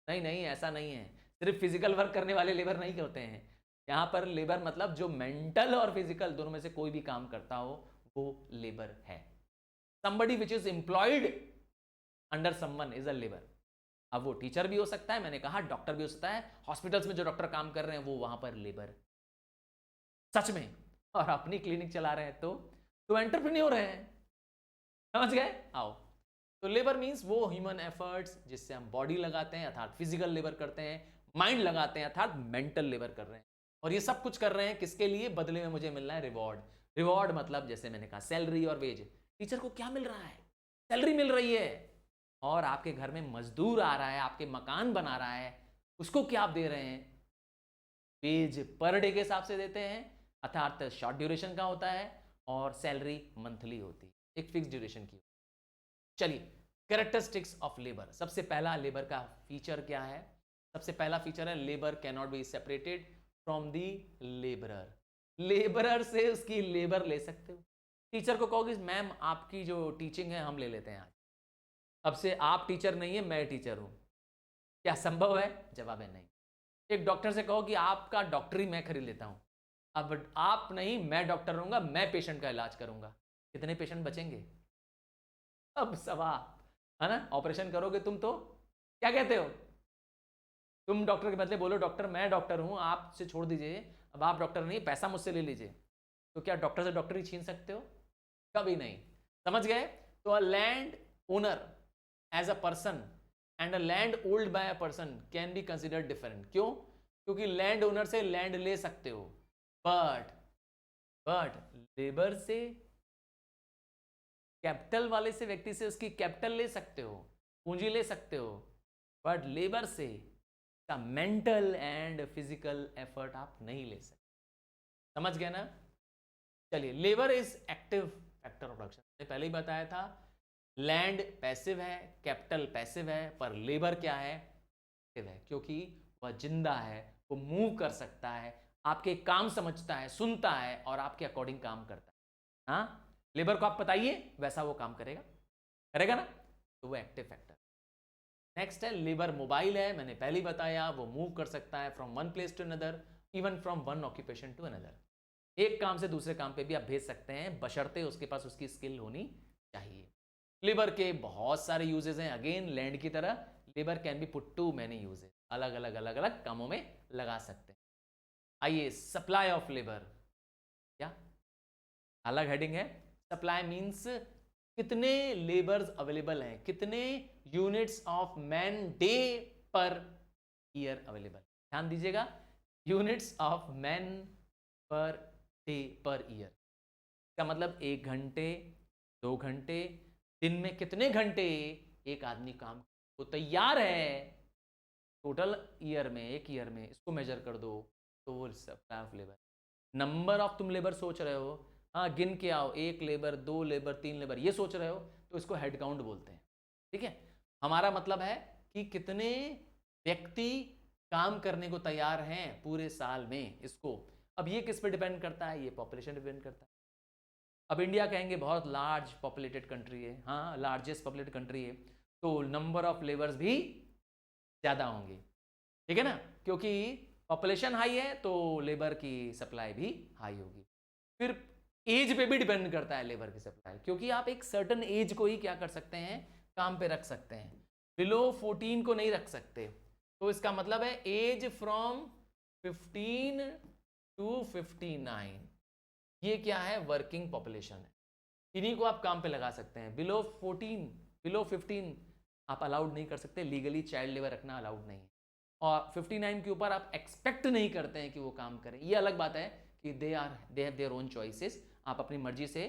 Speaker 1: नहीं नहीं, ऐसा नहीं है। सिर्फ फिजिकल वर्क करने वाले लेबर नहीं होते हैं। यहाँ पर लेबर मतलब जो मेंटल और फिजिकल दोनों में से कोई भी काम करता हो वो लेबर है। somebody which is employed under someone is a labor। अब वो टीचर भी हो सकता है, मैंने कहा डॉक्टर भी हो सकता है, हॉस्पिटल्स में जो डॉक्टर काम कर रहे हैं वो वहां पर लेबर, सच में। और अपनी क्लिनिक चला रहे हैं तो एंटरप्रेन्योर है। समझ गए? आओ, तो लेबर मीन्स वो ह्यूमन एफर्ट्स जिससे हम बॉडी लगाते हैं अर्थात फिजिकल लेबर करते हैं, माइंड लगाते हैं अर्थात मेंटल लेबर कर रहे हैं। और ये सब कुछ कर रहे हैं किसके लिए? बदले में मुझे मिल रहा है रिवॉर्ड। रिवॉर्ड मतलब जैसे मैंने कहा सैलरी और वेज। टीचर को क्या मिल रहा है? सैलरी मिल रही है। और आपके घर में मजदूर आ रहा है, आपके मकान बना रहा है, उसको क्या आप दे रहे हैं? पेज पर डे के हिसाब से देते हैं अर्थात शॉर्ट ड्यूरेशन का होता है, और सैलरी मंथली होती है, एक फिक्स ड्यूरेशन की। चलिए, कैरेक्टरिस्टिक्स ऑफ लेबर। सबसे पहला लेबर का फीचर क्या है? सबसे पहला फीचर है labour can not be separated from the labourer. Labourer से उसकी लेबर ले सकते हो। टीचर को कहोगे मैम आपकी जो टीचिंग है हम ले लेते हैं आज, अब से आप टीचर नहीं है मैं टीचर हूं। क्या संभव है? जवाब है नहीं। एक डॉक्टर से कहो कि आपका डॉक्टरी मैं खरीद लेता हूं, अब आप नहीं मैं डॉक्टर रहूंगा, मैं पेशेंट का इलाज करूंगा। कितने पेशेंट बचेंगे? अब सवाल है ना, ऑपरेशन करोगे तुम तो क्या कहते हो? तुम डॉक्टर के बदले बोलो डॉक्टर मैं डॉक्टर हूं, आपसे छोड़ दीजिए, अब आप डॉक्टर नहीं, पैसा मुझसे ले लीजिए, तो क्या डॉक्टर से डॉक्टरी छीन सकते हो? कभी नहीं। समझ गए? तो a land owner as a person and a land hold by a person can be considered different. क्यों? क्योंकि लैंड ओनर से लैंड ले सकते हो, बट लेबर से, कैपिटल वाले से, व्यक्ति से उसकी कैपिटल ले सकते हो, पूंजी ले सकते हो, बट लेबर से का मेंटल एंड फिजिकल एफर्ट आप नहीं ले सकते। समझ गए ना? चलिए, labour is active factor of production. मैंने पहले ही बताया था, लैंड पैसिव है, कैपिटल पैसिव है, पर लेबर क्या है? एक्टिव है, क्योंकि वह जिंदा है, वो मूव कर सकता है, आपके काम समझता है, सुनता है और आपके अकॉर्डिंग काम करता है। हाँ, लेबर को आप बताइए, वैसा वो काम करेगा, करेगा ना? तो वो एक्टिव फैक्टर। नेक्स्ट है लेबर मोबाइल है, मैंने पहले ही बताया, वो मूव कर सकता है from one place to another, even from one occupation to another. एक काम से दूसरे काम पे भी आप भेज सकते हैं, बशर्ते उसके पास उसकी स्किल होनी चाहिए। लेबर के बहुत सारे यूजेस हैं, अगेन लैंड की तरह labour can be put to many uses, अलग अलग कामों में लगा सकते हैं। आइए, सप्लाई ऑफ लेबर, क्या अलग हेडिंग है। सप्लाई मींस कितने लेबर्स अवेलेबल हैं, कितने units of man day per year available. ध्यान दीजिएगा, units of man per day per year का मतलब 1 घंटे, 2 घंटे, दिन में कितने घंटे एक आदमी काम को तैयार है, टोटल ईयर में, एक ईयर में इसको मेजर कर दो, तो वो supply of labour. Number of तुम लेबर सोच रहे हो, हाँ गिन के आओ, 1 लेबर, 2 लेबर, 3 लेबर, ये सोच रहे हो, तो इसको हेड काउंट बोलते हैं। ठीक है, हमारा मतलब है कि कितने व्यक्ति काम करने को तैयार हैं पूरे साल में, इसको। अब ये किस पे डिपेंड करता है? ये पॉपुलेशन डिपेंड करता है। अब इंडिया कहेंगे बहुत लार्ज पॉपुलेटेड कंट्री है, हाँ लार्जेस्ट पॉपुलेटेड कंट्री है, तो नंबर ऑफ लेबर्स भी ज़्यादा होंगे, ठीक है ना? क्योंकि पॉपुलेशन हाई है तो लेबर की सप्लाई भी हाई होगी। फिर एज पे भी डिपेंड करता है लेबर की सप्लाई, क्योंकि आप एक सर्टन एज को ही क्या कर सकते हैं, काम पे रख सकते हैं, बिलो 14 को नहीं रख सकते। तो इसका मतलब है एज फ्रॉम 15 टू 59, ये क्या है? वर्किंग पॉपुलेशन है, इन्हीं को आप काम पे लगा सकते हैं। बिलो 14, बिलो 15 आप अलाउड नहीं कर सकते, लीगली चाइल्ड लेबर रखना अलाउड नहीं है। और 59 के ऊपर आप एक्सपेक्ट नहीं करते हैं कि वो काम करें, ये अलग बात है कि they have their own choices, आप अपनी मर्जी से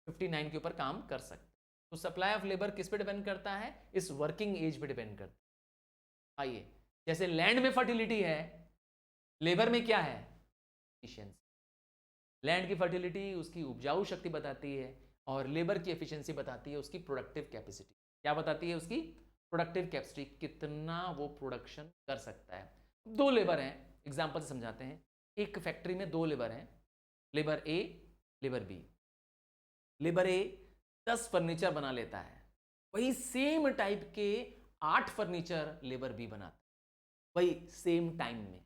Speaker 1: 59 के ऊपर काम कर सकते हैं। तो सप्लाई ऑफ लेबर किस पे डिपेंड करता है? इस वर्किंग एज पे डिपेंड करता है। आइए, जैसे लैंड में फर्टिलिटी है, लेबर में क्या है? एफिशिएंसी। लैंड की फर्टिलिटी उसकी उपजाऊ शक्ति बताती है, और लेबर की एफिशिएंसी बताती है उसकी प्रोडक्टिव कैपेसिटी। क्या बताती है? उसकी प्रोडक्टिव कैपेसिटी, कितना वो प्रोडक्शन कर सकता है। 2 लेबर हैं, एग्जांपल से समझाते हैं। एक फैक्ट्री में 2 लेबर हैं, लेबर ए, लेबर बी। लेबर ए 10 फर्नीचर बना लेता है, वही सेम टाइप के 8 फर्नीचर लेबर बी बनाता है, वही सेम टाइम में।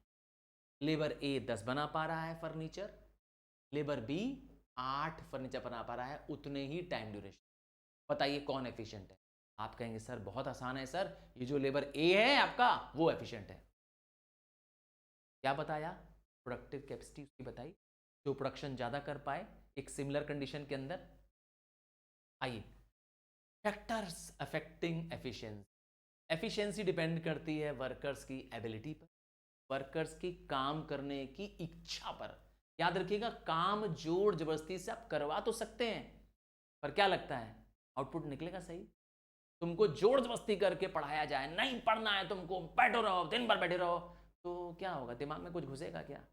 Speaker 1: लेबर ए 10 बना पा रहा है फर्नीचर, लेबर बी 8 फर्नीचर बना पा रहा है उतने ही टाइम ड्यूरेशन। बताइए कौन एफिशिएंट है? आप कहेंगे सर बहुत आसान है सर, ये जो लेबर ए है आपका वो एफिशिएंट है। क्या बताया? प्रोडक्टिव कैपेसिटी उसकी बताई, जो प्रोडक्शन ज़्यादा कर पाए एक सिमिलर कंडीशन के अंदर। आइए, factors affecting efficiency. Efficiency depend करती है वर्कर्स की एबिलिटी पर, वर्कर्स की काम करने की इच्छा पर। याद रखिएगा, काम जोर जबरदस्ती से आप करवा तो सकते हैं, पर क्या लगता है आउटपुट निकलेगा सही? तुमको जोर जबरदस्ती करके पढ़ाया जाए, नहीं पढ़ना है तुमको, बैठो रहो, दिन भर बैठे रहो, तो क्या होगा? दिमाग में कुछ घुसेगा क्या?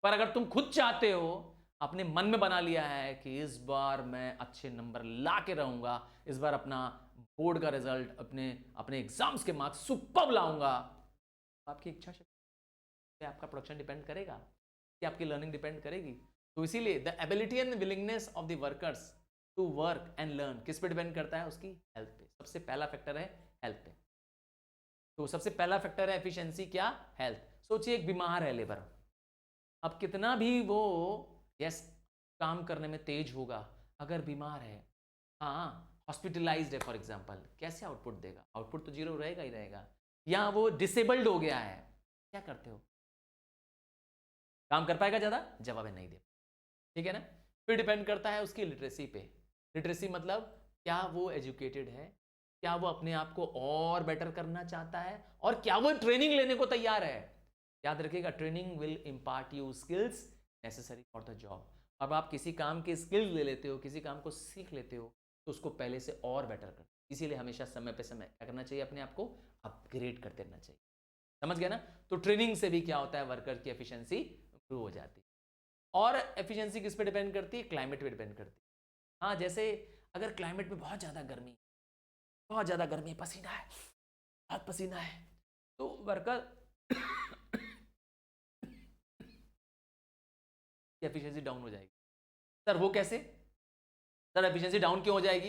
Speaker 1: पर अगर तुम खुद चाहते हो, अपने मन में बना लिया है कि इस बार मैं अच्छे नंबर ला के रहूंगा, इस बार अपना बोर्ड का रिजल्ट, अपने अपने एग्जाम्स के मार्क्स सुपर लाऊंगा, आपकी इच्छा शक्ति पे आपका प्रोडक्शन डिपेंड करेगा, कि आपकी लर्निंग डिपेंड करेगी। तो इसीलिए the ability and willingness of the workers to work and learn किस पे डिपेंड करता है? उसकी हेल्थ पे। सबसे पहला फैक्टर है हेल्थ पे। तो सबसे पहला फैक्टर है एफिशिएंसी, क्या? हेल्थ। सोचिए एक बीमार है लेबर, अब कितना भी वो यस काम करने में तेज होगा, अगर बीमार है, हाँ हॉस्पिटलाइज्ड है फॉर एग्जांपल, कैसे आउटपुट देगा? आउटपुट तो जीरो रहेगा ही रहेगा। या वो डिसेबल्ड हो गया है, क्या करते हो? काम कर पाएगा ज़्यादा? जवाब है नहीं दे, ठीक है ना। फिर डिपेंड करता है उसकी लिटरेसी पे। लिटरेसी मतलब क्या वो एजुकेटेड है, क्या वो अपने आप को और बेटर करना चाहता है, और क्या वो ट्रेनिंग लेने को तैयार है। याद रखिएगा, training will impart you skills necessary for the job. अब आप किसी काम के स्किल्स ले लेते हो, किसी काम को सीख लेते हो, तो उसको पहले से और बेटर कर, इसीलिए हमेशा समय पे समय क्या करना चाहिए, अपने आप को अपग्रेड करते रहना चाहिए। समझ गया ना। तो ट्रेनिंग से भी क्या होता है, वर्कर की एफिशिएंसी इंप्रूव हो जाती है। और एफिशिएंसी किस पे डिपेंड करती है? क्लाइमेट पे डिपेंड करती है। हाँ, जैसे अगर क्लाइमेट में बहुत ज़्यादा गर्मी, बहुत ज़्यादा गर्मी, पसीना है, बहुत पसीना है, तो वर्कर एफिशिएंसी डाउन हो जाएगी। सर वो कैसे? सर एफिशिएंसी डाउन क्यों हो जाएगी?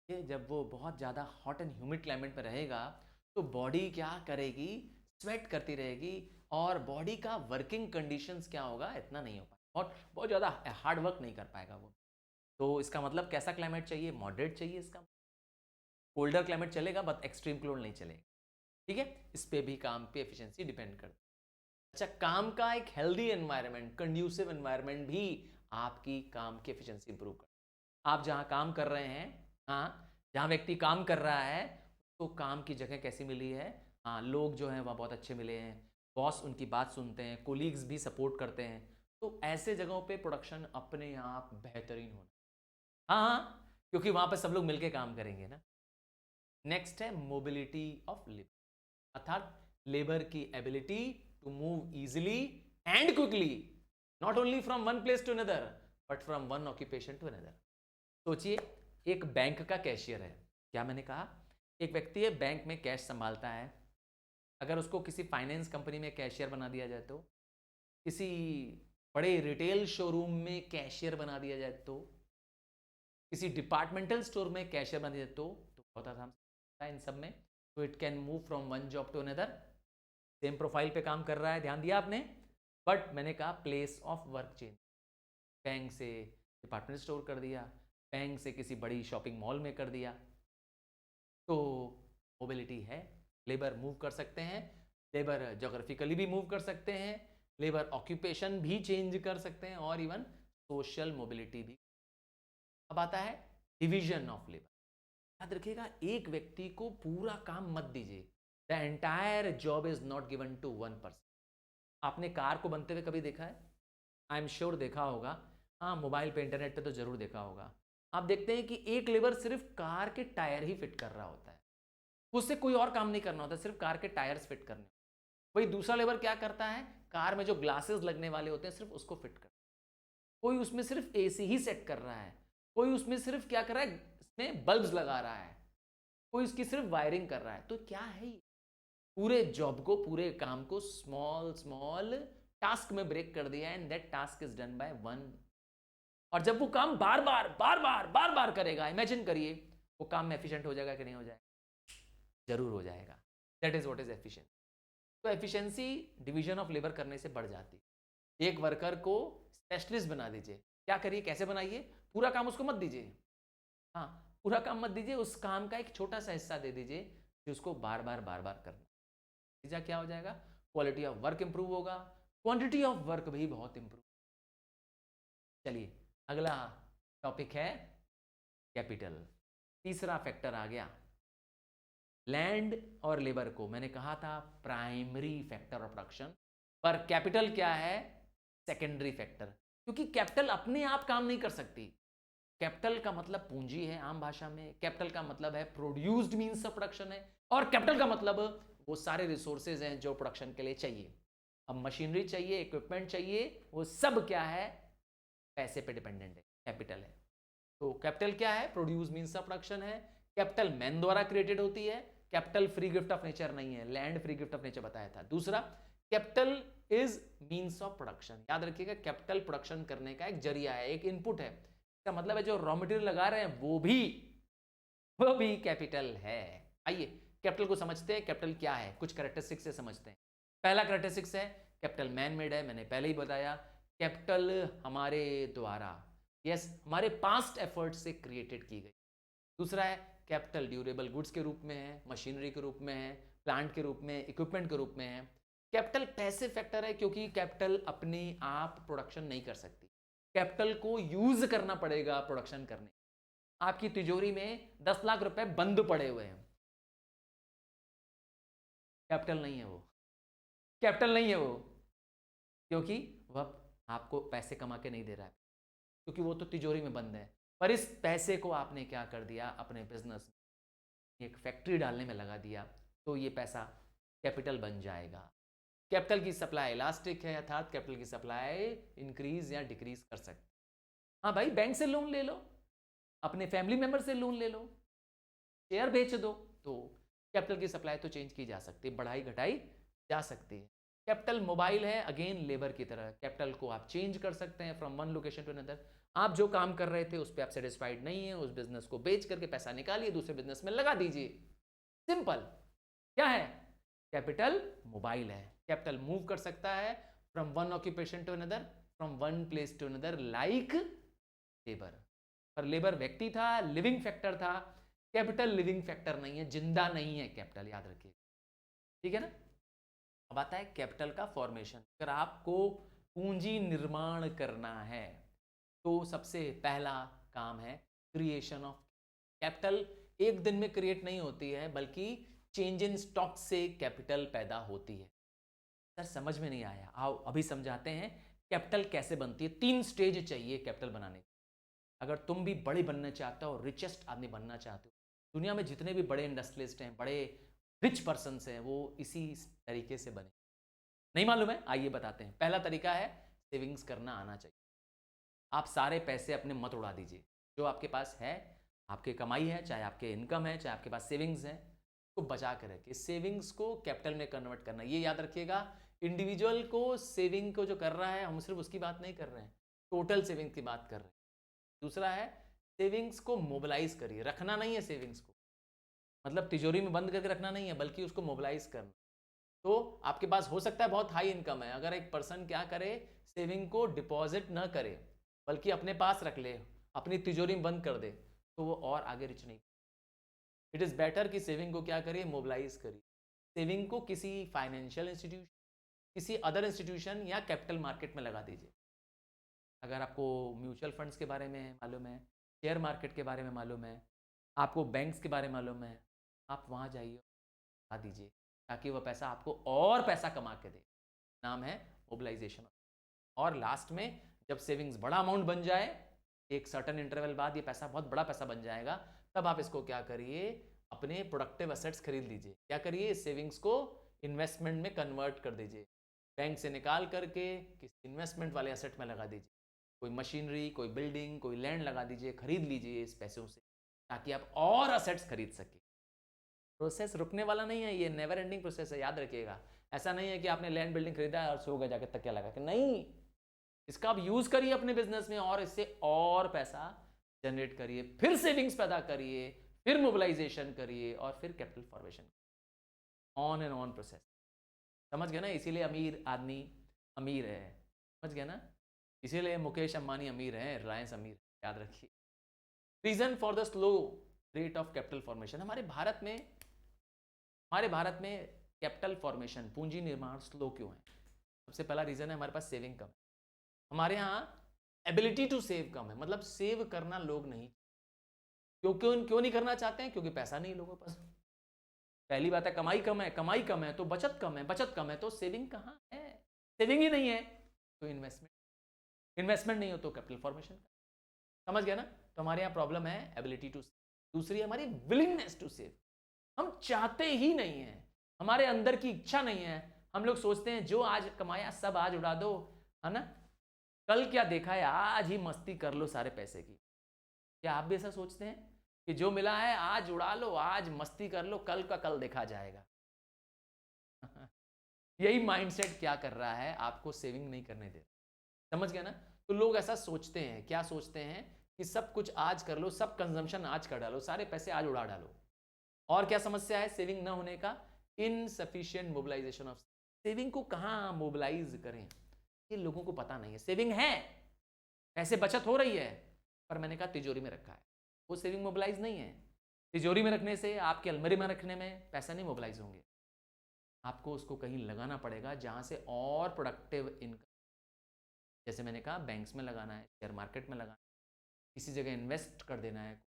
Speaker 1: ये जब वो बहुत ज़्यादा हॉट एंड ह्यूमिड क्लाइमेट में रहेगा, तो बॉडी क्या करेगी, स्वेट करती रहेगी, और बॉडी का वर्किंग कंडीशंस क्या होगा, इतना नहीं हो पाएगा, और बहुत ज़्यादा हार्ड वर्क नहीं कर पाएगा वो। तो इसका मतलब कैसा क्लाइमेट चाहिए? मॉडरेट चाहिए। इसका कोल्डर क्लाइमेट चलेगा, बट एक्सट्रीम कोल्ड नहीं चलेगा, ठीक है। इस पे भी काम पे एफिशिएंसी डिपेंड करती है। अच्छा, काम का एक हेल्दी एनवायरनमेंट, कंड्यूसिव एनवायरनमेंट भी आपकी काम की एफिशिएंसी इंप्रूव कर। आप जहां काम कर रहे हैं, हाँ, जहां व्यक्ति काम कर रहा है, तो काम की जगह कैसी मिली है? हाँ, लोग जो हैं वह बहुत अच्छे मिले हैं, बॉस उनकी बात सुनते हैं, कोलीग्स भी सपोर्ट करते हैं, तो ऐसे जगहों पे प्रोडक्शन अपने आप बेहतरीन होना। हाँ हाँ, क्योंकि वहां पर सब लोग मिलकर काम करेंगे ना। नेक्स्ट है मोबिलिटी ऑफ लेबर, अर्थात लेबर की ability to move easily and quickly, not only from one place to another, but from one occupation to another. सोचिए, एक बैंक का कैशियर है, क्या मैंने कहा, एक व्यक्ति है बैंक में कैश संभालता है, अगर उसको किसी फाइनेंस कंपनी में कैशियर बना दिया जाए, तो किसी बड़े रिटेल शोरूम में कैशियर बना दिया जाए, तो किसी डिपार्टमेंटल स्टोर में कैशियर बना दिया जाए, तो बहुत आसान है इन सब में। तो it can move from one job to another, same profile पे काम कर रहा है, ध्यान दिया आपने। बट मैंने कहा place of work change, bank से डिपार्टमेंट स्टोर कर दिया, बैंक से किसी बड़ी शॉपिंग मॉल में कर दिया, तो मोबिलिटी है, लेबर मूव कर सकते हैं, लेबर जोग्राफिकली भी मूव कर सकते हैं, लेबर ऑक्यूपेशन भी चेंज कर सकते हैं, और इवन सोशल मोबिलिटी भी। अब आता है डिवीजन ऑफ लेबर। याद रखिएगा, एक व्यक्ति को पूरा काम मत दीजिए। The entire job is not given to one person. आपने कार को बनते हुए कभी देखा है? आई एम श्योर देखा होगा, हाँ, मोबाइल पे, इंटरनेट पे तो जरूर देखा होगा। आप देखते हैं कि एक लेबर सिर्फ कार के टायर ही फिट कर रहा होता है, उससे कोई और काम नहीं करना होता, सिर्फ कार के टायर्स फिट करने। वही दूसरा लेबर क्या करता है, कार में जो ग्लासेस लगने वाले होते हैं सिर्फ उसको फिट कर, कोई उसमें सिर्फ एसी ही सेट कर रहा है, कोई उसमें सिर्फ क्या कर रहा है, इसमें बल्ब्स लगा रहा है, कोई उसकी सिर्फ वायरिंग कर रहा है। तो क्या है ये? पूरे जॉब को, पूरे काम को स्मॉल स्मॉल टास्क में ब्रेक कर दिया, and that task is done by one. और जब वो काम बार बार बार बार बार बार करेगा, इमेजिन करिए, वो काम में एफिशिएंट हो जाएगा कि नहीं हो जाएगा? जरूर हो जाएगा। That is what is efficiency. तो एफिशिएंसी डिवीजन ऑफ लेबर करने से बढ़ जाती है। एक वर्कर को स्पेशलिस्ट बना दीजिए। क्या करिए, कैसे बनाइए? पूरा काम उसको मत दीजिए, हाँ, पूरा काम मत दीजिए, उस काम का एक छोटा सा हिस्सा दे दीजिए जो उसको बार बार करना। नतीजा क्या हो जाएगा? क्वालिटी ऑफ वर्क इंप्रूव होगा, क्वांटिटी ऑफ वर्क भी बहुत इंप्रूव। चलिए, अगला टॉपिक है कैपिटल। तीसरा फैक्टर आ गया, लैंड और लेबर को मैंने कहा था प्राइमरी फैक्टर ऑफ प्रोडक्शन, पर कैपिटल क्या है? Secondary factor. क्योंकि कैपिटल अपने आप काम नहीं कर सकती। कैपिटल का मतलब पूंजी है आम भाषा में, कैपिटल का मतलब है प्रोड्यूस्ड मींस ऑफ प्रोडक्शन है, और कैपिटल का मतलब वो सारे रिसोर्सेज हैं जो प्रोडक्शन के लिए चाहिए। अब मशीनरी चाहिए, इक्विपमेंट चाहिए, वो सब क्या है? पैसे पे डिपेंडेंट है, कैपिटल है। तो कैपिटल क्या है? प्रोड्यूस मींस ऑफ प्रोडक्शन है। कैपिटल मैन द्वारा क्रिएटेड होती है, capital free gift of nature नहीं है, land free gift of nature बताया था। दूसरा, capital is means of production. याद रखिएगा, कैपिटल प्रोडक्शन करने का एक जरिया है, एक इनपुट है। इसका मतलब है जो रॉ मटेरियल लगा रहे हैं वो भी कैपिटल है। आइए कैपिटल को समझते हैं। कैपिटल क्या है, कुछ कैरेक्टरिस्टिक्स से समझते हैं। पहला कैरेक्टरिस्टिक्स है कैपिटल मैन मेड है, मैंने पहले ही बताया। कैपिटल हमारे द्वारा, यस, हमारे पास्ट एफर्ट से क्रिएटेड की गई। दूसरा है कैपिटल ड्यूरेबल गुड्स के रूप में है, मशीनरी के रूप में है, प्लांट के रूप में, इक्विपमेंट के रूप में है। कैपिटल पैसे फैक्टर है क्योंकि कैपिटल अपने आप प्रोडक्शन नहीं कर सकती, कैपिटल को यूज करना पड़ेगा प्रोडक्शन करने। आपकी तिजोरी में 10 लाख रुपए बंद पड़े हुए हैं, कैपिटल नहीं है वो, कैपिटल नहीं है वो, क्योंकि वह आपको पैसे कमा के नहीं दे रहा है, क्योंकि वो तो तिजोरी में बंद है। पर इस पैसे को आपने क्या कर दिया, अपने बिजनेस में एक फैक्ट्री डालने में लगा दिया, तो ये पैसा कैपिटल बन जाएगा। कैपिटल की सप्लाई इलास्टिक है, अर्थात कैपिटल की सप्लाई इंक्रीज या डिक्रीज कर सकते। हाँ भाई, बैंक से लोन ले लो, अपने फैमिली मेंबर से लोन ले लो, शेयर बेच दो, तो कैपिटल की सप्लाई तो चेंज की जा सकती है, बढ़ाई घटाई जा सकती है। कैपिटल मोबाइल है, अगेन लेबर की तरह, कैपिटल को आप चेंज कर सकते हैं from one location to another. आप जो काम कर रहे थे उस पर आप सेटिस्फाइड नहीं है, उस बिजनेस को बेच करके पैसा निकालिए, दूसरे बिजनेस में लगा दीजिए, सिंपल। क्या है? कैपिटल मोबाइल है, कैपिटल मूव कर सकता है from one occupation to another, from one place to another, like labour. पर लेबर व्यक्ति था, लिविंग फैक्टर था, कैपिटल लिविंग फैक्टर नहीं है, जिंदा नहीं है कैपिटल, याद रखिए, ठीक है ना। अब आता है कैपिटल का फॉर्मेशन। अगर आपको पूंजी निर्माण करना है तो सबसे पहला काम है क्रिएशन ऑफ कैपिटल। एक दिन में क्रिएट नहीं होती है, बल्कि चेंज इन स्टॉक से कैपिटल पैदा होती है। सर समझ में नहीं आया, आओ अभी समझाते हैं कैपिटल कैसे बनती है। 3 स्टेज चाहिए कैपिटल बनाने के। अगर तुम भी बड़े बनना चाहते हो, रिचेस्ट आदमी बनना चाहते हो, दुनिया में जितने भी बड़े इंडस्ट्रियलिस्ट हैं, बड़े रिच पर्सन्स हैं, वो इसी तरीके से बने। नहीं मालूम है? आइए बताते हैं। पहला तरीका है सेविंग्स करना आना चाहिए। आप सारे पैसे अपने मत उड़ा दीजिए, जो आपके पास है, आपकी कमाई है, चाहे आपके इनकम है, चाहे आपके पास सेविंग्स है, तो बचा कर रखिए। सेविंग्स को कैपिटल में कन्वर्ट करना, ये याद रखिएगा। इंडिविजुअल को सेविंग को जो कर रहा है, हम सिर्फ उसकी बात नहीं कर रहे हैं, टोटल सेविंग की बात कर रहे हैं। दूसरा है सेविंग्स को मोबिलाइज करिए, रखना नहीं है सेविंग्स को, मतलब तिजोरी में बंद करके रखना नहीं है, बल्कि उसको मोबिलाइज करना। तो आपके पास हो सकता है बहुत हाई इनकम है, अगर एक पर्सन क्या करे, सेविंग को डिपॉजिट ना करे, बल्कि अपने पास रख ले, अपनी तिजोरी में बंद कर दे, तो वो और आगे रिच नहीं। इट इज़ बेटर कि सेविंग को क्या करिए, मोबिलाइज करिए। सेविंग को किसी फाइनेंशियल इंस्टीट्यूशन, किसी अदर इंस्टीट्यूशन या कैपिटल मार्केट में लगा दीजिए। अगर आपको म्यूचुअल फंड्स के बारे में मालूम है, शेयर मार्केट के बारे में मालूम है, आपको बैंक्स के बारे में मालूम है, आप वहाँ जाइए, लगा दीजिए, ताकि वह पैसा आपको और पैसा कमा के दे। नाम है मोबिलाइजेशन। और लास्ट में जब सेविंग्स बड़ा अमाउंट बन जाए, एक सर्टन इंटरवल बाद ये पैसा बहुत बड़ा पैसा बन जाएगा, तब आप इसको क्या करिए, अपने प्रोडक्टिव एसेट्स खरीद लीजिए। क्या करिए, इस सेविंग्स को इन्वेस्टमेंट में कन्वर्ट कर दीजिए, बैंक से निकाल करके किसी इन्वेस्टमेंट वाले एसेट में लगा दीजिए। कोई मशीनरी, कोई बिल्डिंग, कोई लैंड लगा दीजिए, खरीद लीजिए इस पैसों से, ताकि आप और असेट्स खरीद सके। प्रोसेस रुकने वाला नहीं है, ये नेवर एंडिंग प्रोसेस है, याद रखिएगा। ऐसा नहीं है कि आपने लैंड बिल्डिंग खरीदा और सो गए जाके तकिया लगा के, नहीं, इसका आप यूज करिए अपने बिजनेस में, और इससे और पैसा जनरेट करिए, फिर सेविंग्स पैदा करिए, फिर मोबिलाइजेशन करिए, और फिर capital formation, on and on process. समझ गए ना? इसीलिए अमीर आदमी अमीर है, समझ गए ना? इसीलिए मुकेश अंबानी अमीर हैं, रिलायंस अमीर है, याद रखिए। Reason for the slow rate of capital formation, हमारे भारत में कैपिटल फॉर्मेशन, पूंजी निर्माण स्लो क्यों है? सबसे पहला रीजन है हमारे पास सेविंग कम। हमारे यहाँ एबिलिटी टू सेव कम है, मतलब सेव करना लोग नहीं, क्यों नहीं करना चाहते हैं? क्योंकि पैसा नहीं लोगों के पास। पहली बात है, कमाई कम है तो बचत कम है तो सेविंग कहाँ है? सेविंग ही नहीं है तो इन्वेस्टमेंट नहीं हो तो कैपिटल फॉर्मेशन। समझ गया ना? तो हमारे यहाँ प्रॉब्लम है एबिलिटी टू सेव। दूसरी है हमारी विलिंगनेस टू सेव, हम चाहते ही नहीं है, हमारे अंदर की इच्छा नहीं है। हम लोग सोचते हैं जो आज कमाया सब आज उड़ा दो, है ना, कल क्या देखा है, आज ही मस्ती कर लो सारे पैसे की। क्या आप भी ऐसा सोचते हैं कि जो मिला है आज उड़ा लो, आज मस्ती कर लो, कल का कल देखा जाएगा? यही माइंडसेट क्या कर रहा है, आपको सेविंग नहीं करने दे रहा। समझ गया ना? तो लोग ऐसा सोचते हैं, क्या सोचते हैं कि सब कुछ आज कर लो, सब कंजम्पशन आज कर डालो, सारे पैसे आज उड़ा डालो। और क्या समस्या है सेविंग ना होने का? इनसफिशिएंट मोबिलाइजेशन ऑफ सेविंग को कहाँ मोबिलाइज करें, ये लोगों को पता नहीं है। सेविंग है, पैसे बचत हो रही है, पर मैंने कहा तिजोरी में रखा है, वो सेविंग मोबिलाइज नहीं है। तिजोरी में रखने से, आपके अलमारी में रखने में पैसा नहीं मोबिलाइज होंगे। आपको उसको कहीं लगाना पड़ेगा जहाँ से और प्रोडक्टिव इनकम, जैसे मैंने कहा बैंक्स में लगाना है, शेयर मार्केट में लगाना है, किसी जगह इन्वेस्ट कर देना है,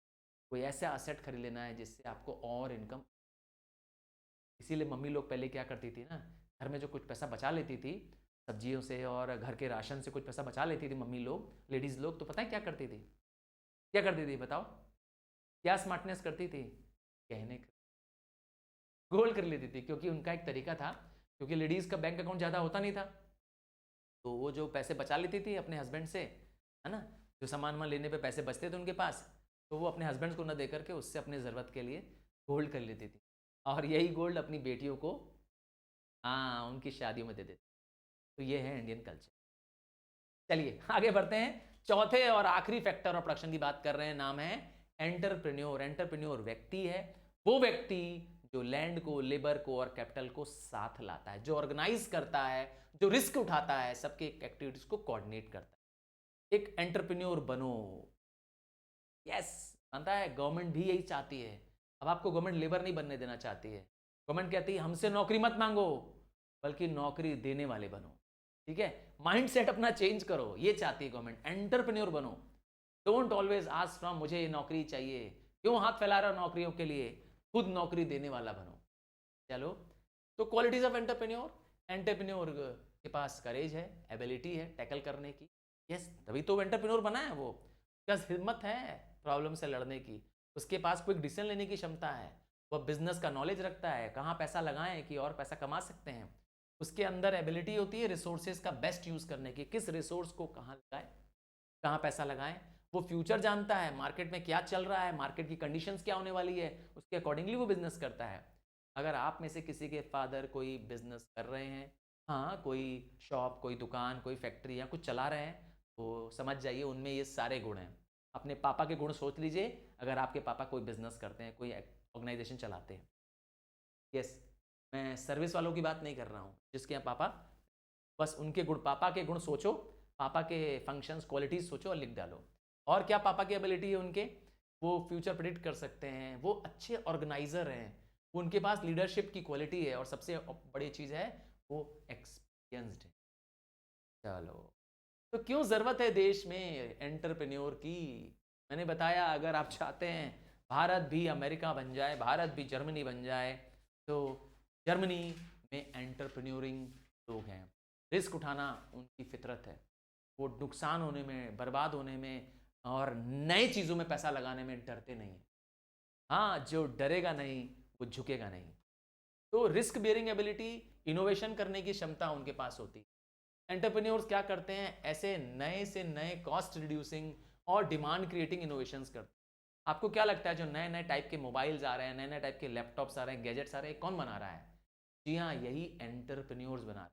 Speaker 1: कोई ऐसा असेट खरीद लेना है जिससे आपको और इनकम। इसीलिए मम्मी लोग पहले क्या करती थी ना, घर में जो कुछ पैसा बचा लेती थी सब्जियों से और घर के राशन से कुछ पैसा बचा लेती थी मम्मी लोग, लेडीज़ लोग, तो पता है क्या करती थी? क्या करती थी बताओ? क्या स्मार्टनेस करती थी? कहने गोल्ड कर लेती थी, क्योंकि उनका एक तरीका था, क्योंकि लेडीज़ का बैंक अकाउंट ज़्यादा होता नहीं था, तो वो जो पैसे बचा लेती थी अपने हस्बैंड से, है ना, जो सामान वामान लेने पे पैसे बचते थे उनके पास, तो वो अपने हस्बैंड को न दे करके उससे अपने ज़रूरत के लिए गोल्ड कर लेती थी, और यही गोल्ड अपनी बेटियों को, हाँ, उनकी शादियों में दे देती। तो ये है इंडियन कल्चर। चलिए आगे बढ़ते हैं, चौथे और आखिरी फैक्टर ऑफ प्रोडक्शन की बात कर रहे हैं, नाम है एंटरप्रेन्योर। एंटरप्रेन्योर व्यक्ति है, वो व्यक्ति जो लैंड को, लेबर को और कैपिटल को साथ लाता है, जो ऑर्गेनाइज करता है, जो रिस्क उठाता है, सबके एक्टिविटीज को कोऑर्डिनेट करता है। एक एंटरप्रेन्योर बनो। यस, बनता है, गवर्नमेंट भी यही चाहती है। अब आपको गवर्नमेंट लेबर नहीं बनने देना चाहती है, गवर्नमेंट कहती है हमसे नौकरी मत मांगो, बल्कि नौकरी देने वाले बनो। ठीक है, माइंडसेट अपना चेंज करो, ये चाहती है गवर्नमेंट। एंटरप्रेन्योर बनो, डोंट ऑलवेज आस्क फ्रॉम मुझे ये नौकरी चाहिए, क्यों हाथ फैला रहे हो नौकरियों के लिए, खुद नौकरी देने वाला बनो। चलो, तो क्वालिटीज ऑफ एंटरप्रेन्योर, एंटरप्रेन्योर के पास करेज है, एबिलिटी है टैकल करने की। यस, तभी तो एंटरप्रेन्योर बना है वो, उसका हिम्मत है प्रॉब्लम से लड़ने की, उसके पास क्विक डिसीजन लेने की क्षमता है, वह बिजनेस का नॉलेज रखता है, कहाँ पैसा लगाएं कि और पैसा कमा सकते हैं। उसके अंदर एबिलिटी होती है रिसोर्सेज का बेस्ट यूज करने की, किस रिसोर्स को कहाँ लगाएं, कहाँ पैसा लगाएं। वो फ्यूचर जानता है, मार्केट में क्या चल रहा है, मार्केट की कंडीशंस क्या होने वाली है, उसके अकॉर्डिंगली वो बिजनेस करता है। अगर आप में से किसी के फादर कोई बिजनेस कर रहे हैं, हाँ, कोई शॉप, कोई दुकान, कोई फैक्ट्री या कुछ चला रहे हैं, तो समझ जाइए उनमें ये सारे गुण हैं। अपने पापा के गुण सोच लीजिए, अगर आपके पापा कोई बिजनेस करते हैं, कोई ऑर्गेनाइजेशन चलाते हैं। यस, मैं सर्विस वालों की बात नहीं कर रहा हूँ जिसके यहाँ पापा, बस उनके गुण, पापा के गुण सोचो, पापा के फंक्शंस, क्वालिटीज सोचो और लिख डालो। और क्या पापा की एबिलिटी है उनके, वो फ्यूचर प्रेडिक्ट कर सकते हैं, वो अच्छे ऑर्गेनाइजर हैं, उनके पास लीडरशिप की क्वालिटी है, और सबसे बड़ी चीज़ है वो एक्सपीरियंस्ड है। चलो, तो क्यों ज़रूरत है देश में एंटरप्रेन्योर की? मैंने बताया, अगर आप चाहते हैं भारत भी अमेरिका बन जाए, भारत भी जर्मनी बन जाए, तो जर्मनी में एंटरप्रेन्योरिंग लोग हैं, रिस्क उठाना उनकी फितरत है, वो नुकसान होने में, बर्बाद होने में और नए चीज़ों में पैसा लगाने में डरते नहीं हैं। हाँ, जो डरेगा नहीं वो झुकेगा नहीं। तो रिस्क बेयरिंग एबिलिटी, इनोवेशन करने की क्षमता उनके पास होती है। एंटरप्रेन्योर्स क्या करते हैं, ऐसे नए से नए कॉस्ट रिड्यूसिंग और डिमांड क्रिएटिंग इनोवेशंस करते हैं। आपको क्या लगता है जो नए नए टाइप के मोबाइल्स आ रहे हैं, नए नए टाइप के लैपटॉप्स आ रहे हैं, गैजेट्स आ रहे हैं, कौन बना रहा है? जी हाँ, यही एंटरप्रेन्योर्स बना रहे हैं।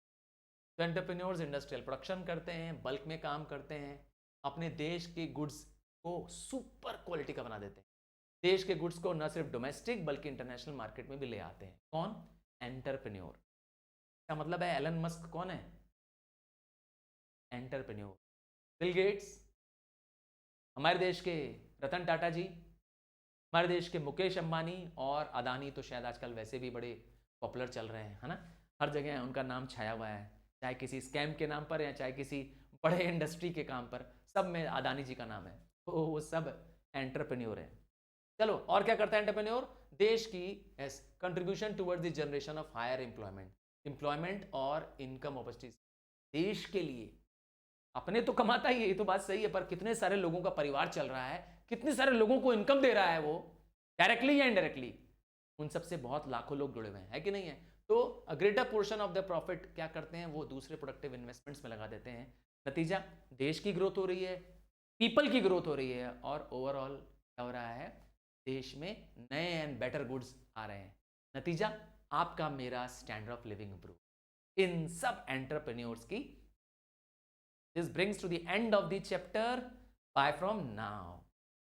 Speaker 1: तो एंटरप्रेन्योर्स इंडस्ट्रियल प्रोडक्शन करते हैं, बल्क में काम करते हैं, अपने देश के गुड्स को सुपर क्वालिटी का बना देते हैं, देश के गुड्स को न सिर्फ डोमेस्टिक बल्कि इंटरनेशनल मार्केट में भी ले आते हैं। कौन? एंटरप्रेन्योर। का मतलब है एलन मस्क कौन है? एंटरप्रेन्योर। बिल गेट्स, हमारे देश के रतन टाटा जी, हमारे देश के मुकेश अंबानी और अदानी तो शायद आजकल वैसे भी बड़े पॉपुलर चल रहे हैं, है ना, हर जगह उनका नाम छाया हुआ है, चाहे किसी स्कैम के नाम पर या चाहे किसी बड़े इंडस्ट्री के काम पर, सब में अदानी जी का नाम है, तो वो सब एंटरप्रेन्योर है। चलो, और क्या करता है एंटरप्रेन्योर? देश की as contribution towards the generation of higher employment, employment और इनकम अपॉर्चुनिटीज, देश के लिए। अपने तो कमाता ही है, ये तो बात सही है, पर कितने सारे लोगों का परिवार चल रहा है, कितने सारे लोगों को इनकम दे रहा है वो, डायरेक्टली या इनडायरेक्टली, उन सबसे बहुत लाखों लोग जुड़े हुए हैं, है कि नहीं है? तो a greater portion of the profit क्या करते हैं, वो दूसरे प्रोडक्टिव इन्वेस्टमेंट्स में लगा देते हैं। नतीजा, देश की ग्रोथ हो रही है, पीपल की ग्रोथ हो रही है, और ओवरऑल क्या हो रहा है, देश में नए एंड बेटर गुड्स आ रहे हैं। नतीजा, आपका मेरा स्टैंडर्ड ऑफ लिविंग इंप्रूव। इन सब एंटरप्रेन्योर्स की, this brings to the end of the chapter. Bye from now.